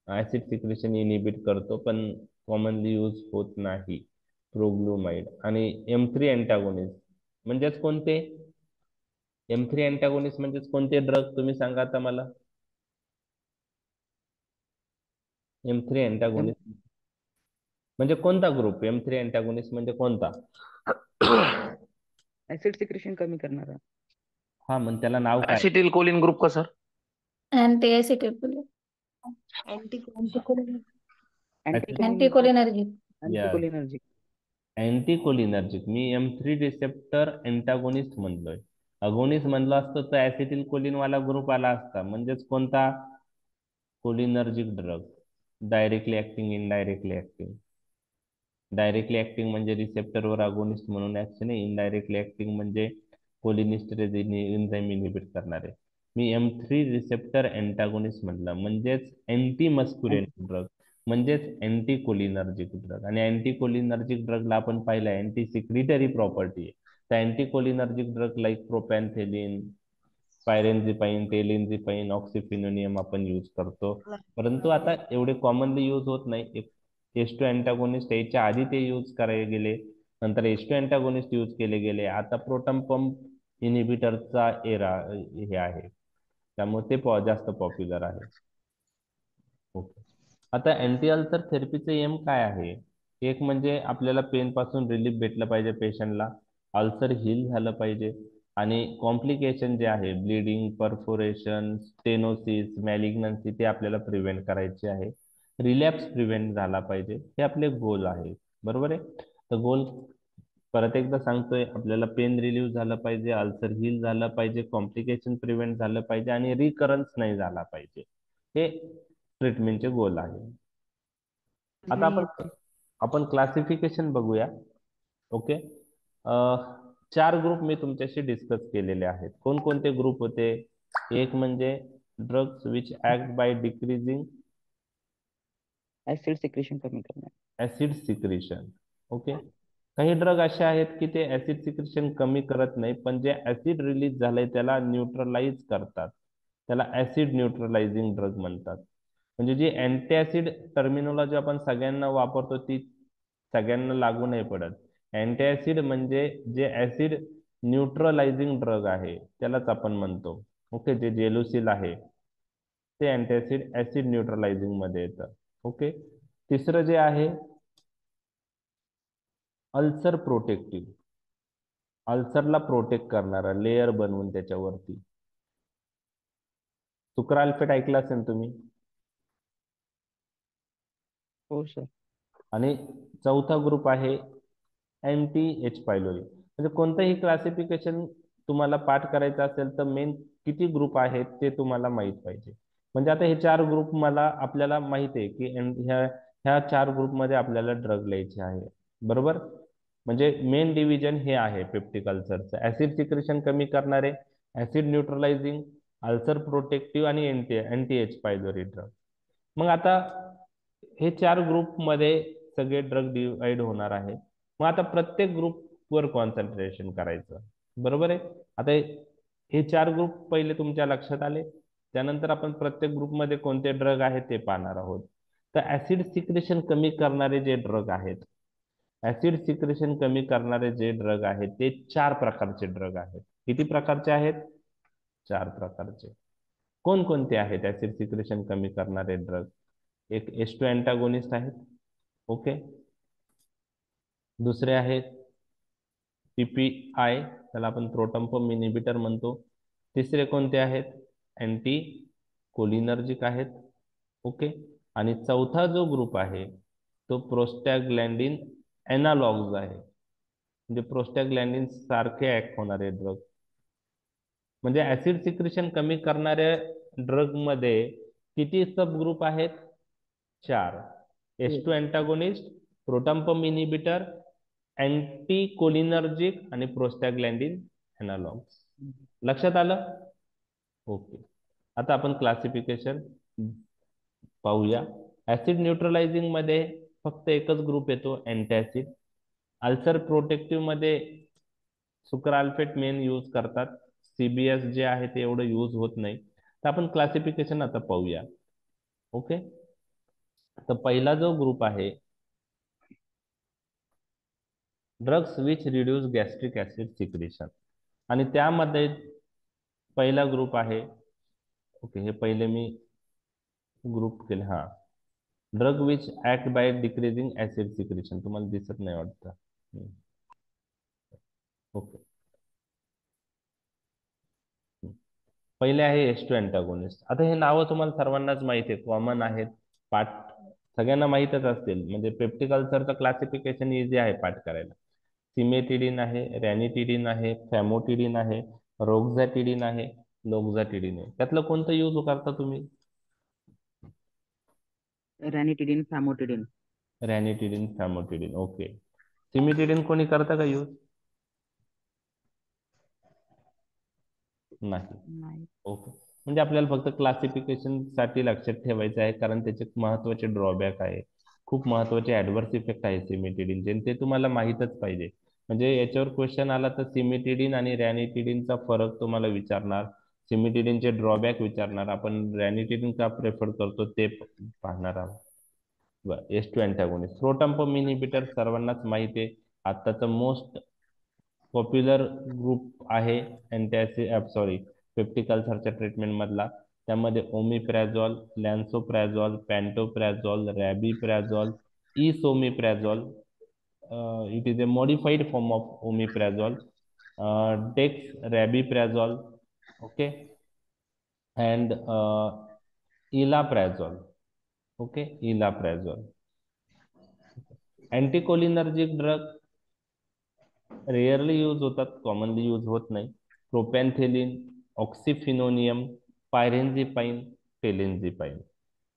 acid secretion inhibit करतो, पण कॉमनली यूज होत नाही प्रोग्लुमाइड. आणि M3 अँटॅगोनिस्ट म्हणजेच कोणते? M3 अँटॅगोनिस्ट म्हणजेच कोणते ड्रग तुम्ही सांगा आता मला. M3 अँटॅगोनिस्ट म्हणजे कोणता ग्रुप? M3 अँटॅगोनिस्ट म्हणजे कोणता? ऍसिड सिक्रेशन कमी करणारा. हा, मग त्याला नाव काय? ऍसिटिल कोलिन ग्रुप का सर? Anti-acetylcholine. Anticholinergic. अँटीकोलिनर्जिक. अँटीकोलिनर्जिक. मी M3 रिसेप्टर अँटागोनिस्ट म्हणलोय. अगोनिस्ट म्हणलो असतो तर ऍसिटिल कोलिन वाला ग्रुप आला असता. म्हणजेच कोणता? Cholinergic drug. Directly acting, indirectly acting. Directly acting म्हणजे रिसेप्टरवर अगोनिस्ट म्हणून ऍक्शन आहे. इनडायरेक्टली ऍक्टिंग म्हणजे कोलिनिस्टरेज एन्झाइम इनिबिट करणारे. मी M3 रिसेप्टर अँटागोनिस्ट म्हटलं, म्हणजेच अँटी मस्क्युलेनिक ड्रग, म्हणजेच अँटी कोलिनर्जिक ड्रग. आणि अँटी कोलिनर्जिक ड्रगला आपण पाहिलं अँटी सिक्रिटरी प्रॉपर्टी आहे. तर अँटी कोलिनर्जिक ड्रग लाईक प्रोपॅन्थेलिन, पायरेनझिपाइन, टेलिनझिपाइन, ऑक्सिफिनोनियम आपण यूज करतो. परंतु आता एवढे कॉमनली यूज होत नाही. H2 अँटागोनिस्ट याच्या आधी ते यूज करायला गेले, नंतर H2 अँटागोनिस्ट यूज केले गेले. आता प्रोटॉन पंप इनिबिटरचा एरा हे आहे, त्यामुळे ते जास्त पॉप्युलर आहे. ओके. आता अँटी अल्सर थेरपीचे एम काय आहे? एक म्हणजे आपल्याला पेन पासून रिलीफ भेटलं पाहिजे पेशंटला, अल्सर हील झालं पाहिजे, आणि कॉम्प्लिकेशन जे आहे ब्लिडिंग, परफोरेशन, स्टेनोसिस, मॅलिग्नन्सी ते आपल्याला प्रिव्हेंट करायचे आहे. रिलॅप्स प्रिव्हेंट झाला पाहिजे, हे आपले गोल आहे. बरोबर आहे. तर गोल परत एकदा सांगतोय, आपल्याला पेन रिलीव्ह झालं पाहिजे, अल्सर हील झालं पाहिजे, कॉम्प्लिकेशन प्रिव्हेंट झालं पाहिजे, आणि रिकरन्स नाही झाला पाहिजे. हे ट्रीटमेंटचे गोल आहे. आता आपण क्लासिफिकेशन बघूया. ओके. 4 ग्रुप मी तुमच्याशी डिस्कस केलेले आहेत. कोणकोणते ग्रुप होते? एक म्हणजे drugs which act by decreasing acid secretion कमी करणार. Acid secretion. ओके. काही ड्रग असे आहेत की ते ऍसिड सिक्रेशन कमी करत नाही, पण जे ऍसिड रिलीज झालंय त्याला न्यूट्रलाइज करतात. त्याला ऍसिड न्यूट्रलायझिंग ड्रग म्हणतात. म्हणजे जी अँटीऍसिड टर्मिनॉलॉजी आपण सगळ्यांना वापरतो ती सगळ्यांना लागू नाही पडत. अँटीऍसिड म्हणजे जे ऍसिड न्यूट्रलायझिंग ड्रग आहे त्यालाच आपण म्हणतो. ओके. जे जेलुसिल आहे ते अँटीऍसिड ऍसिड न्यूट्रलायझिंग मध्ये येतं. ओके. तिसरं जे आहे अल्सर प्रोटेक्टिव्ह, अल्सरला प्रोटेक्ट करणारा लेयर बनवून त्याच्यावरती. सुक्राल्फेट ऐकलं असेल तुम्ही. हो सर. आणि चौथा ग्रुप आहे अँटी एच पायलोरी. म्हणजे कोणतंही क्लासिफिकेशन तुम्हाला पाठ करायचं असेल तर मेन किती ग्रुप आहेत ते तुम्हाला माहित पाहिजे. म्हणजे आता हे 4 ग्रुप आपल्याला माहित आहे की ह्या 4 ग्रुपमध्ये आपल्याला ड्रग लिहायचे आहे. बरोबर. म्हणजे मेन डिव्हिजन हे आहे पेप्टिक अल्सरचं. ऍसिड सिक्रेशन कमी करणारे, ऍसिड न्यूट्रलायझिंग, अल्सर प्रोटेक्टिव्ह, आणि अँटी एच पायलोरी ड्रग. मग आता हे 4 ग्रुपमध्ये सगळे ड्रग डिवाइड होणार आहे. मग आता प्रत्येक ग्रुपवर कॉन्सन्ट्रेशन करायचं. बरोबर आहे. आता हे 4 ग्रुप पहिले तुमच्या लक्षात आले, त्यानंतर आपण प्रत्येक ग्रुपमध्ये कोणते ड्रग आहेत ते पाहणार आहोत. तर ऍसिड सिक्रेशन कमी करणारे जे ड्रग आहेत, ऍसिड सिक्रेशन कमी करणारे जे ड्रग आहेत ते 4 प्रकारचे ड्रग आहेत. किती प्रकारचे आहेत? 4 प्रकारचे. कोणकोणते आहेत ऍसिड सिक्रेशन कमी करणारे ड्रग? एक H2 अँटागोनिस्ट आहेत. ओके. दुसरे आहेत PPI, त्याला आपण प्रोटॉन पंप इनिबिटर म्हणतो. तिसरे कोणते आहेत? अँटी कोलिनर्जिक आहेत. ओके. आणि चौथा जो ग्रुप आहे तो प्रोस्टॅग्लॅन्डिन एनालॉग्स आहे, म्हणजे प्रोस्टॅग्लॅन्डिन सारखे ऍक्ट होणारे ड्रग. म्हणजे ऍसिड सिक्रेशन कमी करणाऱ्या ड्रग मध्ये किती सब ग्रुप आहेत? 4. H2 antagonist, proton pump inhibitor, anti cholinergic आणि प्रोस्टॅग्लॅन्डिन अनालॉग्स. लक्षात आलं? ओके. आता आपण क्लासिफिकेशन पाहूया. ऍसिड न्यूट्रलायझिंग मध्ये फक्त एकच ग्रुप येतो, अँटॅसिड. अल्सर प्रोटेक्टिव्ह मध्ये सुक्राल्फेट मेन यूज करतात. सीबीएस जे आहे ते एवढं यूज होत नाही. तर आपण क्लासिफिकेशन आता पाहूया. ओके. तर पहिला जो ग्रुप आहे, drugs which reduce gastric acid secretion, आणि त्यामध्ये पहिला ग्रुप आहे. ओके, हे पहिले मी ग्रुप केले. हा, drug which act by decreasing acid secretion. तुम्हाला दिसत नाही वाटतं. ओके. पहिले आहे H2 अँटागोनिस्ट. आता हे नावं तुम्हाला सर्वांनाच माहिती आहे, कॉमन आहेत, पाठ सगळ्यांना माहीतच असतील. म्हणजे पेप्टिक अल्सरचं क्लासिफिकेशन इझी आहे पाठ करायला. सिमेटिडिन आहे, रॅनिटिडिन आहे, फॅमोटिडिन आहे, रोक्झॅटिडिन आहे, लोक्झॅटिडिन आहे. त्यातलं कोणतं यूज करता तुम्ही? रॅनिटिडिन, फॅमोटिडिन. रॅनिटिडिन, फॅमोटिडिन. ओके. सिमेटिडिन कोणी करता का यूज? नाही. ओके. म्हणजे आपल्याला फक्त क्लासिफिकेशन साठी लक्षात ठेवायचं आहे, कारण त्याचे महत्वाचे ड्रॉबॅक आहे, खूप महत्वाचे ऍडव्हर्स इफेक्ट आहे सिमेटिडिनचे, ते तुम्हाला माहीतच पाहिजे. म्हणजे याच्यावर क्वेश्चन आला तर सिमेटिडिन आणि रॅनिटिडिनचा फरक तुम्हाला विचारणार, सिमेटिडिनचे ड्रॉबॅक विचारणार, आपण रॅनिटिडिन का प्रेफर करतो ते पाहणार आहोत. बरं, H2 अँटागोनिस्ट. प्रोटॉम्पम इनहिबिटर सर्वांनाच माहिती आहे, आताचा मोस्ट पॉप्युलर ग्रुप आहे पेप्टिक अल्सरच्या ट्रीटमेंट मधला. त्यामध्ये omeprazole, lansoprazole, pantoprazole, rabeprazole, esomeprazole, it is a modified form of omeprazole, dexrabeprazole, okay, and ilaprazole. Okay, ilaprazole. Anticholinergic drug rarely use होतात, commonly use होत नाही. प्रोपॅन्थेलिन, ऑक्सिफिनोनियम, पायरेन्झिपाइन, टेलेन्झिपाइन.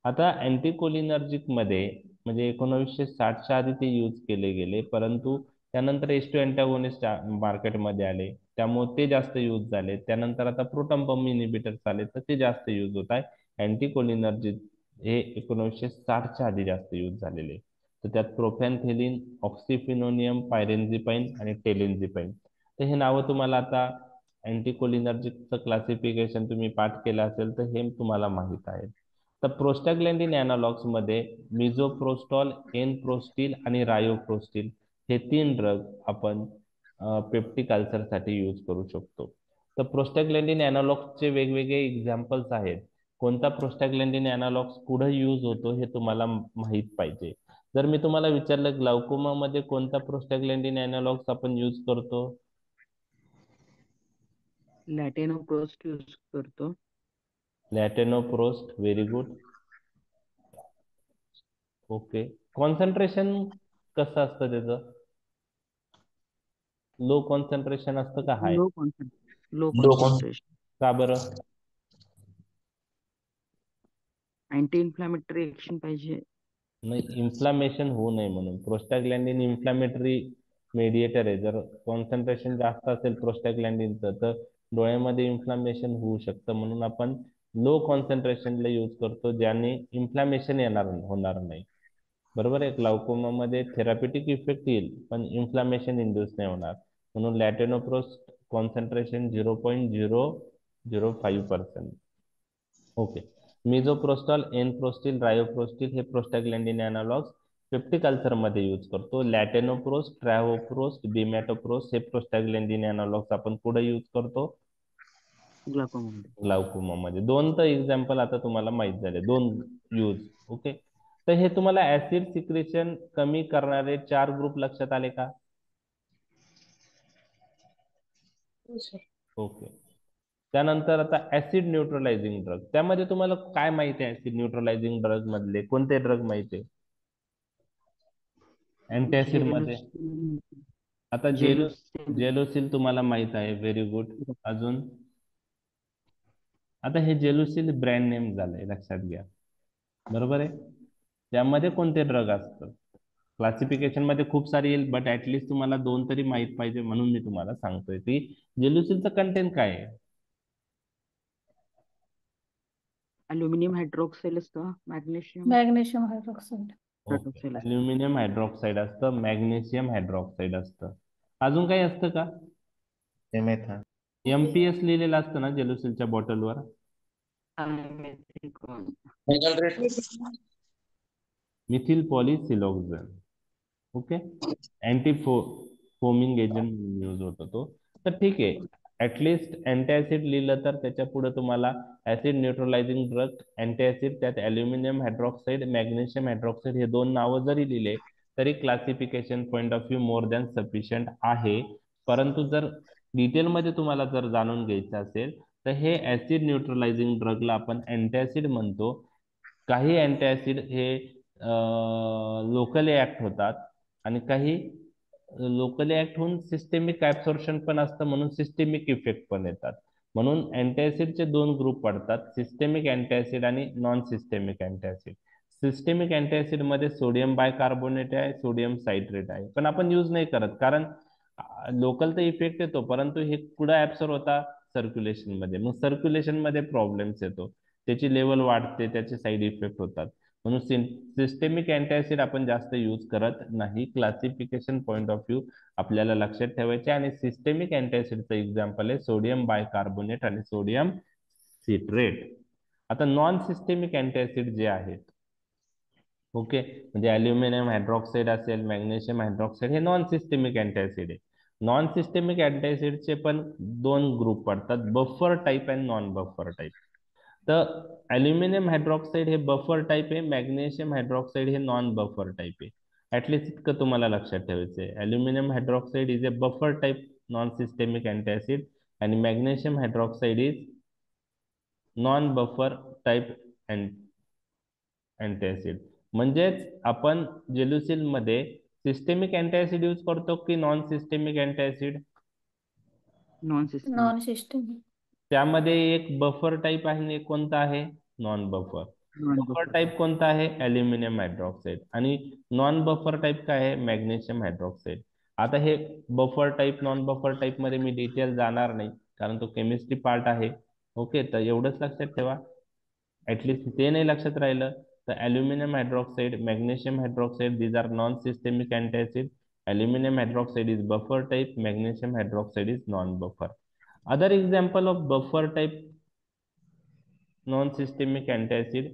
आता अँटीकोलिनर्जिक मध्ये म्हणजे 1960च्या आधी ते यूज केले गेले, परंतु त्यानंतर H2 अँटागोनिस्ट मार्केटमध्ये आले, त्यामुळे ते जास्त यूज झाले. त्यानंतर आता प्रोटॉम्पम इनहिबिटर्स आले, तर ते जास्त यूज होत आहे. अँटीकोलिनर्जिक हे 1960च्या आधी जास्त यूज झालेले. तर त्यात प्रोपॅन्थेलिन, ऑक्सिफिनोनियम, पायरेन्झिपाइन आणि टेलेन्झिपाइन. तर हे नावं तुम्हाला आता अँटीकोलिनर्जिकचं क्लासिफिकेशन तुम्ही पाठ केलं असेल तर हे तुम्हाला माहित आहे. तर प्रोस्टॅग्लॅन्डिन अॅनालॉग्स मध्ये मिझोप्रोस्टॉल, एनप्रोस्टिल आणि रायोप्रोस्टिल हे 3 ड्रग आपण पेप्टिक अल्सरसाठी यूज करू शकतो. तर प्रोस्टॅग्लॅन्डिन अॅनालॉग्सचे वेगवेगळे एक्झाम्पल्स आहेत. कोणता प्रोस्टॅग्लॅन्डिन अॅनालॉग्स पुढे यूज होतो हे तुम्हाला माहित पाहिजे. जर मी तुम्हाला विचारलं ग्लाउकोमा मध्ये कोणता प्रोस्टॅग्लॅन्डिन अॅनालॉग्स आपण यूज करतो? लॅटेनोप्रोस्ट यूज करतो. लॅटेनोप्रोस्ट, व्हेरी गुड. ओके. कॉन्सन्ट्रेशन कसं असतं त्याचं? लो कॉन्सन्ट्रेशन असतं का हाय? Low concentration. का बरं? अँटी इन्फ्लॅमेटरी ऍक्शन पाहिजे. नाही, इन्फ्लामेशन होऊ नये म्हणून. प्रोस्टॅग्लॅन्डिन इन्फ्लामेटरी मेडिएटर आहे. जर कॉन्सन्ट्रेशन जास्त असेल प्रोस्टॅग्लॅन्डिनचं तर डोळ्यामध्ये इन्फ्लामेशन होऊ शकतं, म्हणून आपण लो कॉन्सन्ट्रेशनला यूज करतो, ज्याने इन्फ्लामेशन होणार नाही. बरोबर आहे. ग्लाउकोमा मध्ये थेरापेटिक इफेक्ट येईल पण इन्फ्लामेशन इंड्यूस नाही होणार, म्हणून लॅटेनोप्रोस्ट कॉन्सन्ट्रेशन 0.005%. ओके. मिझोप्रोस्टॉल, एनप्रोस्टिल, रायोप्रोस्टिल हे प्रोस्टॅग्लॅन्डिन अॅनालॉग्स पेप्टिक अल्सर मध्ये यूज करतो. लॅटेनोप्रोस्ट, ट्रॅव्होप्रोस्ट, बिमॅटोप्रोस्ट हे प्रोस्टॅग्लॅन्डिन अॅनालॉग्स आपण पुढे यूज करतो ग्लाउकोमा मध्ये. 2 तर एक्झाम्पल आता तुम्हाला माहित झाले, 2 यूज. ओके. तर हे तुम्हाला ऍसिड सिक्रेशन कमी करणारे 4 ग्रुप लक्षात आले का? ओके. त्यानंतर आता ऍसिड न्यूट्रलायझिंग ड्रग, त्यामध्ये तुम्हाला काय माहिती आहे? ऍसिड न्यूट्रलायझिंग ड्रग मधले कोणते ड्रग माहिती आहे अँटॅसिड मध्ये? आता जेलोसिल तुम्हाला माहित आहे, व्हेरी गुड. अजून? आता हे जेलोसिल ब्रँड नेम झालंय, लक्षात घ्या. बरोबर आहे. त्यामध्ये कोणते ड्रग असतात? क्लासिफिकेशन मध्ये खूप सारी येईल, बट ऍटलिस्ट तुम्हाला दोन तरी माहित पाहिजे, म्हणून मी तुम्हाला सांगतोय की जेलुसिलचं कंटेंट काय आहे. अल्युमिनियम हायड्रॉक्साईड असतं, magnesium magnesium hydroxide. Okay, hydroxide असतं. अल्युमिनियम हायड्रॉक्साईड असतं, मॅग्नेशियम हायड्रॉक्साईड असतं. अजून काही असतं का. एमपीएस लिहिलेलं असतं ना जेलुसिलच्या बॉटलवर. Simethicone. Methyl polysiloxane. Okay, anti foaming agent use होतो तो. तर ठीक आहे, ऍटलिस्ट अँटीऍसिड लिहिलं तर त्याच्या पुढे तुम्हाला ऍसिड न्यूट्रलायझिंग ड्रग, अँटीऍसिड, त्यात अल्युमिनियम हायड्रॉक्साईड, मॅग्नेशियम हायड्रॉक्साईड हे दोन नावं जरी लिहिले तरी classification point of view more than sufficient आहे. परंतु जर डिटेलमध्ये तुम्हाला जर जाणून घ्यायचं असेल तर हे ऍसिड न्यूट्रलायझिंग ड्रगला आपण अँटीऍसिड म्हणतो. काही अँटीऍसिड हे लोकली ऍक्ट होतात आणि काही लोकली ऍक्ट होऊन सिस्टेमिक ऍब्सॉर्प्शन पण असतं, म्हणून सिस्टेमिक इफेक्ट पण येतात. म्हणून अँटीऍसिडचे दोन ग्रुप पडतात, सिस्टेमिक अँटीऍसिड आणि नॉन सिस्टेमिक अँटीऍसिड. सिस्टेमिक अँटीऍसिड मध्ये सोडियम बायकार्बोनेट आहे, सोडियम सायट्रेट आहे, पण आपण यूज नाही करत कारण लोकल तर इफेक्ट येतो, परंतु हे पुढे ऍब्सॉर्ब होता सर्क्युलेशन मध्ये, मग सर्क्युलेशन मध्ये प्रॉब्लेम्स येतो, त्याची लेवल वाढते, त्याचे साईड इफेक्ट होतात. म्हणून सिस्टेमिक अँटीऍसिड आपण जास्त यूज करत नाही. क्लासिफिकेशन पॉईंट ऑफ व्ह्यू आपल्याला लक्षात ठेवायचे. आणि सिस्टेमिक अँटीऍसिडचं एक्झाम्पल आहे सोडियम बायकार्बोनेट आणि सोडियम सिट्रेट. आता नॉन सिस्टेमिक अँटीऍसिड जे आहेत, ओके, म्हणजे अल्युमिनियम हायड्रॉक्साईड असेल, मॅग्नेशियम हायड्रॉक्साईड, हे नॉन सिस्टेमिक अँटीऍसिड आहे. नॉन सिस्टेमिक अँटीऍसिडचे पण दोन ग्रुप पडतात, बफर टाईप आणि नॉन बफर टाईप. तर अल्युमिनियम हायड्रॉक्साईड हे बफर टाईप आहे, मॅग्नेशियम हायड्रॉक्साईड हे नॉन बफर टाईप आहे. ऍटलिस्ट इतकं तुम्हाला लक्षात ठेवायचं आहे. Aluminium hydroxide is a buffer type non systemic antacid आणि magnesium hydroxide is non buffer type antacid. म्हणजेच आपण जेलुसिल मध्ये सिस्टेमिक अँटीऍसिड यूज करतो की non systemic antacid. Non system. Non system. त्यामध्ये एक बफर टाईप आहे आणि एक कोणता आहे, non buffer. Non buffer buffer. Type कोणता आहे, अल्युमिनियम हायड्रॉक्साईड. आणि नॉन बफर टाईप काय आहे, मॅग्नेशियम हायड्रॉक्साईड. आता हे buffer type non buffer type मध्ये मी डिटेल जाणार नाही कारण तो केमिस्ट्री पार्ट आहे. ओके, तर एवढंच लक्षात ठेवा. ऍटलिस्ट ते नाही लक्षात राहिलं तर aluminium hydroxide, magnesium hydroxide, these are non systemic antacid. Aluminium hydroxide is buffer type, magnesium hydroxide is non buffer. Other example of buffer type non-systemic antacid,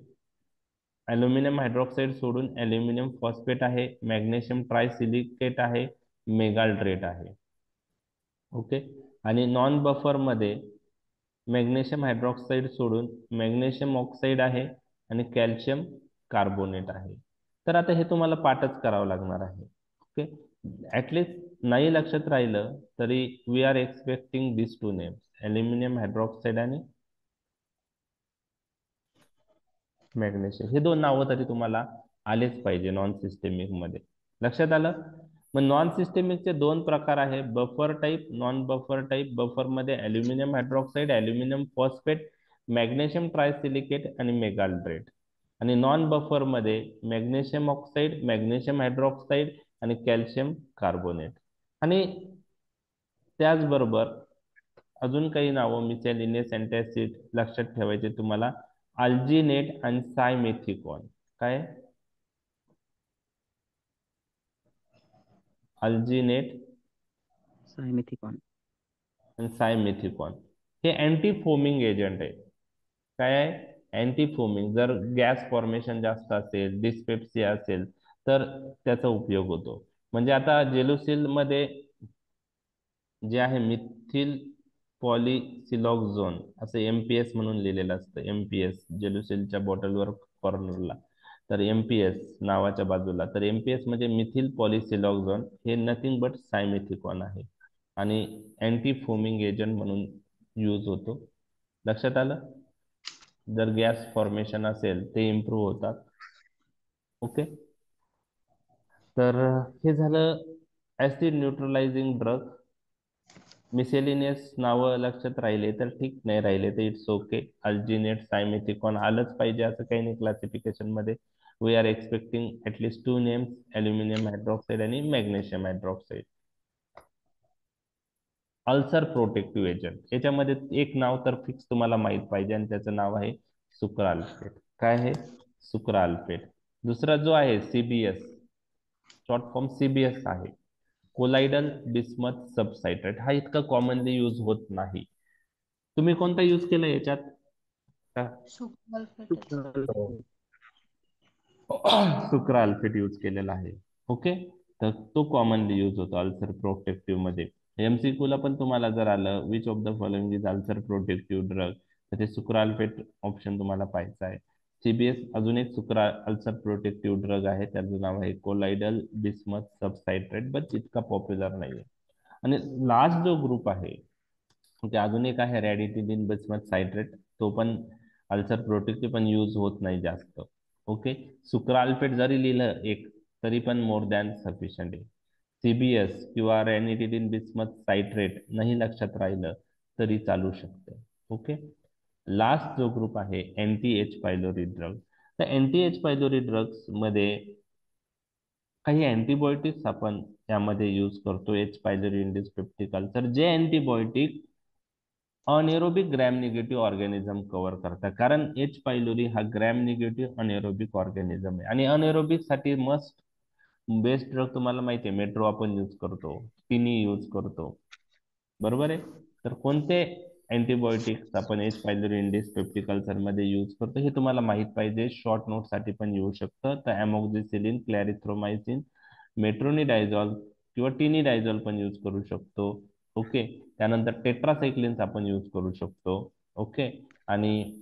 aluminium hydroxide सोडून अल्युमिनियम फॉस्फेट आहे, magnesium trisilicate आहे, magaldrate आहे. Okay, आणि non buffer मध्ये magnesium hydroxide सोडून magnesium oxide आहे आणि calcium carbonate आहे. तर आता हे तुम्हाला पाठच करावं लागणार आहे. ओके, ऍटलिस्ट नाही लक्षात राहिलं तरी we are expecting this two names, aluminium hydroxide आणि मॅग्नेशियम, हे दोन नावं तरी तुम्हाला आलेच पाहिजे नॉन सिस्टेमिक मध्ये. लक्षात आलं. मग नॉन सिस्टेमिकचे दोन प्रकार आहे, buffer type, non buffer type. Buffer मध्ये aluminium hydroxide, aluminium phosphate, magnesium trisilicate आणि मेगाल्ड्रेट. आणि नॉन बफर मध्ये मॅग्नेशियम ऑक्साईड, मॅग्नेशियम हायड्रॉक्साईड आणि कॅल्शियम कार्बोनेट. आणि त्याचबरोबर अजून काही नावं मिसॅलिनियस अँटॅसिड लक्षात ठेवायचे तुम्हाला, अल्जिनेट आणि सायमेथिकॉन. काय, अल्जिनेट सायमेथिकॉन. आणि सायमेथिकॉन हे अँटी फोमिंग एजंट आहे. काय आहे, अँटी फोमिंग. जर गॅस फॉर्मेशन जास्त असेल, डिस्पेप्सिया असेल तर त्याचा उपयोग होतो. म्हणजे आता जेलुसिल मध्ये जे आहे मिथिल पॉलिसिलॉक्झोन असं एमपीएस म्हणून लिहिलेलं असतं, एमपीएस जेलुसिलच्या बॉटलवर कॉर्नरला, तर एमपीएस नावाच्या बाजूला. तर एमपीएस म्हणजे मिथिल पॉलिसिलॉक्झोन, हे नथिंग बट सायमेथिकॉन आहे आणि अँटी फोमिंग एजंट म्हणून यूज होतो. लक्षात आलं. जर गॅस फॉर्मेशन असेल ते इम्प्रूव्ह होतात. ओके, तर हे झालं ऍसिड न्यूट्रलायझिंग ड्रग. मिसेलिनियस नावं लक्षात राहिले तर ठीक, नाही राहिले तर इट्स ओके. अल्जिनेट, सायमेथिकॉन आलंच पाहिजे असं काही नाही क्लासिफिकेशन मध्ये. We are expecting at least 2 names, aluminium hydroxide आणि magnesium hydroxide. Ulcer protective agent, याच्यामध्ये एक नाव तर फिक्स तुम्हाला माहित पाहिजे आणि त्याचं नाव आहे सुक्राल्फेट. काय आहे? सुक्राल्फेट. दुसरा जो आहे सीबीएस, शॉर्ट फॉर्म सीबीएस आहे, कोलाइडल बिस्मथ सबसायट्रेट. हा इतका कॉमनली यूज होत नाही. तुम्ही कोणता यूज केला याच्यात? का? सुक्राल्फेट यूज केलेला आहे. ओके, तर तो कॉमनली यूज होतो अल्सर प्रोटेक्टिव्ह मध्ये. एमसीक्यू ला पण तुम्हाला जर आलं which of the following is ulcer protective drug, तर ते सुक्राल्फेट ऑप्शन तुम्हाला पाहायचं आहे. सीबीएस अजून एक अल्सर प्रोटेक्टिव्ह ड्रग आहे, त्याचं नाव आहे कोलाइडल बिस्मथ सबसायट्रेट, बट इतका पॉप्युलर नाहीये. आणि लास्ट जो ग्रुप आहे ते अजून एक आहे रॅडिटिलिन बिस्मथ सायट्रेट, तो पण अल्सर प्रोटेक्टिव्ह पण यूज होत नाही जास्त. ओके, सुक्राल्फेट जरी लिहिलं एक तरी पण मोर दॅन सफिशियंट आहे. सीबीएस किंवा रॅनिटिलिन बिस्मथ सायट्रेट नाही लक्षात राहिलं तरी चालू शकतं. ओके, लास्ट जो ग्रुप आहे अँटी एच पायलोरी ड्रग. तर अँटी एच पायलोरी ड्रग्स मध्ये काही अँटीबायोटिक्स आपण यामध्ये यूज करतो. H pylori induce peptic ulcer, जे antibiotic anaerobic gram negative organism cover करतात. कारण एच पायलोरी हा ग्रॅम निगेटिव्ह अनेरोबिक ऑर्गॅनिझम आहे आणि अनेरोबिक साठी मस्ट बेस्ट ड्रग तुम्हाला माहिती आहे, मेट्रो आपण यूज करतो, तिनी यूज करतो, बरोबर आहे. तर कोणते अँटीबायोटिक्स आपण H pylori induce peptic ulcer मध्ये यूज करतो हे तुम्हाला माहित पाहिजे. शॉर्ट नोट साठी पण येऊ शकतं. तर अमोक्झिसिलिन, क्लॅरिथ्रोमायसिन, मेट्रोनिडायझॉल किंवा टिनिडायझॉल पण यूज करू शकतो. ओके, त्यानंतर टेट्रासाइक्लिन्स आपण यूज करू शकतो. ओके, आणि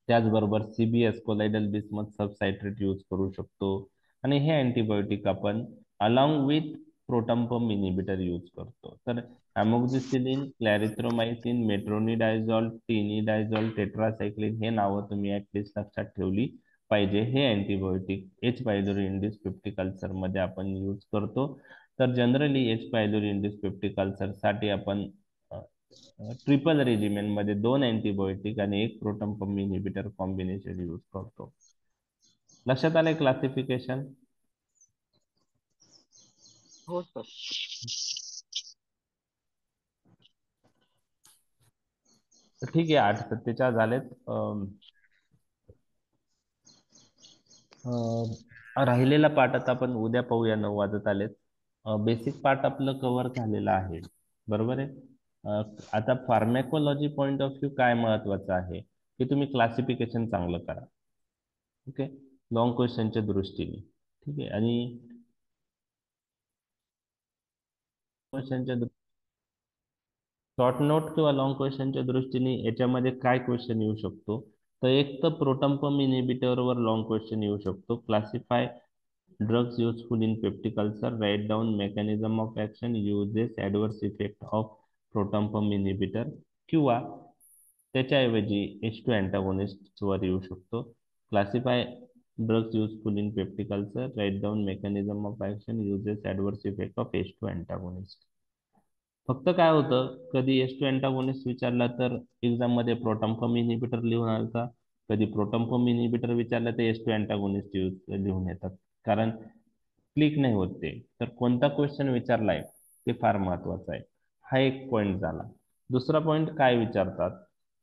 त्याचबरोबर सीबीएस कोलाइडल बिस्मथ सबसायट्रेट यूज करू शकतो. आणि हे अँटीबायोटिक आपण अलॉंग विथ प्रोटॉम्पम इनिबिटर यूज करतो. तर अमोक्झिसिलिन, क्लॅरिथ्रोमायसिन, मेट्रोनिडायझॉल, टिनिडायझॉल, टेट्रासाइक्लिन हे नावं तुम्ही ऍटलिस्ट लक्षात ठेवली पाहिजे. हे antibiotic H pylori induce peptic ulcer मध्ये आपण यूज करतो. तर generally H pylori induce peptic ulcer साठी आपण ट्रिपल रेजिमेन मध्ये 2 अँटीबायोटिक आणि 1 proton pump inhibitor combination use करतो. लक्षात आलंय क्लासिफिकेशन? हो सर. ठीक आहे, 8:47 झालेत. राहिलेला पार्ट आता आपण उद्या पाहूया, 9 वाजत आलेत. बेसिक पार्ट आपलं कव्हर झालेलं आहे, बरोबर आहे. आता फार्मॅकोलॉजी पॉइंट ऑफ व्ह्यू काय महत्वाचं आहे की तुम्ही क्लासिफिकेशन चांगलं करा. ओके, लॉंग क्वेश्चनच्या दृष्टीने. ठीक आहे, आणि क्वेश्चनच्या शॉर्ट नोट किंवा लॉंग क्वेश्चनच्या दृष्टीने याच्यामध्ये काय क्वेश्चन येऊ शकतो, तर एक तर प्रोटॉन पंप इनिबिटरवर लॉंग क्वेश्चन येऊ शकतो. Classify drugs useful in peptic ulcer, write down mechanism of action, uses, adverse effect of proton pump inhibitor, किंवा त्याच्याऐवजी H2 अँटागोनिस्ट वर येऊ शकतो. Classify drugs useful in peptic ulcer, write down mechanism of action, uses, adverse effect of H2 antagonist. फक्त काय होतं, कधी H2 antagonist विचारला तर एक्झाम मध्ये प्रोटॉन पंप इनिबिटर लिहून आलता, कधी प्रोटॉन पंप इनिबिटर विचारला तर H2 अँटागोनिस्ट लिहून येतात, कारण क्लिक नाही होत ते. तर कोणता क्वेश्चन विचारलाय ते फार महत्वाचं आहे. हा एक पॉइंट झाला. दुसरा पॉइंट काय विचारतात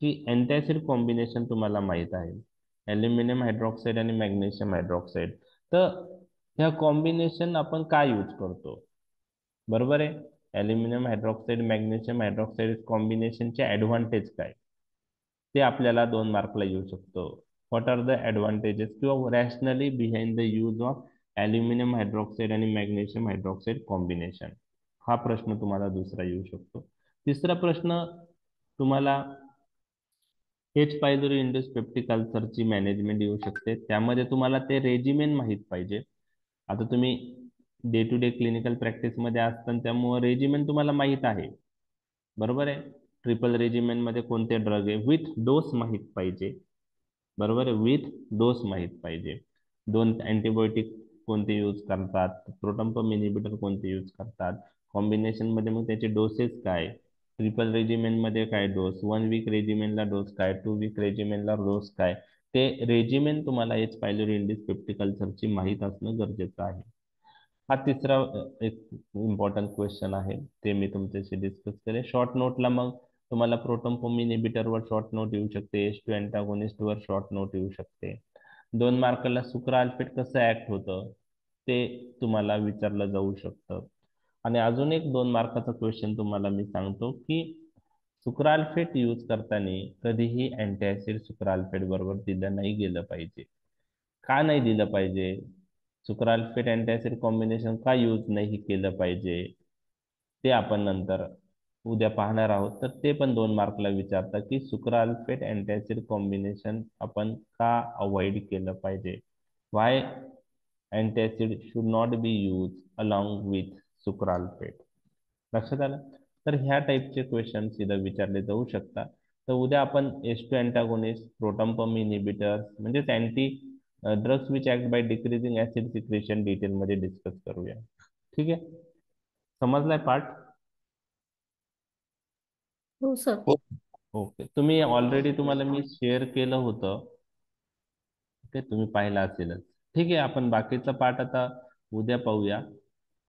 की अँटॅसिड कॉम्बिनेशन तुम्हाला माहित आहे, अल्युमिनियम हायड्रॉक्साईड आणि मॅग्नेशियम हायड्रॉक्साईड. तर ह्या कॉम्बिनेशन आपण काय यूज करतो, बरोबर आहे. अल्युमिनियम हायड्रॉक्साईड, मॅग्नेशियम हायड्रॉक्साईड कॉम्बिनेशनचे ऍडव्हान्टेज काय ते आपल्याला 2 मार्कला येऊ शकतो. व्हॉट आर द ऍडव्हान्टेजेस किंवा rationally behind the use of aluminium hydroxide आणि मॅग्नेशियम हायड्रॉक्साईड कॉम्बिनेशन, हा प्रश्न तुम्हाला दुसरा येऊ शकतो. तिसरा प्रश्न तुम्हाला एच पायलोरी इंडस पेप्टिक अल्सरची मॅनेजमेंट येऊ शकते. त्यामध्ये तुम्हाला ते रेजिमेन माहित पाहिजे. आता तुम्ही day to day clinical practice मध्ये असताना त्यामुळे रेजिमेन तुम्हाला माहित आहे, बरोबर आहे. ट्रिपल रेजिमेन मध्ये कोणते ड्रग आहे विथ डोस माहित पाहिजे, बरोबर आहे, विथ डोस माहित पाहिजे. 2 अँटीबायोटिक कोणते यूज करतात, प्रोटॉन पंप इनिबिटर कोणते यूज करतात, कॉम्बिनेशन मध्ये मग त्याचे डोसेस काय, ट्रिपल रेजिमेन मध्ये काय डोस, 1 वीक रेजिमेनला डोस काय, 2 वीक रेजिमेनला डोस काय, ते रेजिमेन तुम्हाला एच पायलोरी इंडिस पेप्टी कल्चरची माहीत असणं गरजेचं आहे. हा तिसरा एक इम्पॉर्टंट क्वेश्चन आहे, ते मी तुमच्याशी डिस्कस केले. शॉर्ट नोटला मग तुम्हाला प्रोटॉन इनिबिटरवर शॉर्ट नोट येऊ शकते, H2 अँटागोनिस्टवर शॉर्ट नोट येऊ शकते. 2 मार्कला सुक्राल्फेट कसं ऍक्ट होतं ते तुम्हाला विचारलं जाऊ शकतं. आणि अजून एक 2 मार्काचा क्वेश्चन तुम्हाला मी सांगतो की सुक्राल्फेट यूज करताना कधीही अँटीऍसिड सुक्राल्फेट बरोबर दिलं नाही गेलं पाहिजे. का नाही दिलं पाहिजे? सुक्राल्फेट अँटीऍसिड कॉम्बिनेशन का यूज नाही केलं पाहिजे ते आपण नंतर उद्या पाहणार आहोत. तर ते पण 2 मार्कला विचारतात की सुक्राल्फेट अँटीऍसिड कॉम्बिनेशन आपण का अवॉइड केलं पाहिजे. Why antacid should not be use along with sucralfate. लक्षात आलं? तर ह्या टाईपचे क्वेश्चन इथं विचारले जाऊ शकतात. तर उद्या आपण H2 antagonist, proton pump inhibitors म्हणजेच anti drugs which act by decreasing acid secretion डिटेलमध्ये डिस्कस करूया. ठीक आहे, समजलाय पार्ट? हो सर. ओके, तुम्ही ऑलरेडी तुम्हाला मी शेअर केलं होतं, ते तुम्ही पाहिलं असेलच. ठीक आहे, आपण बाकीचा पार्ट आता उद्या पाहूया.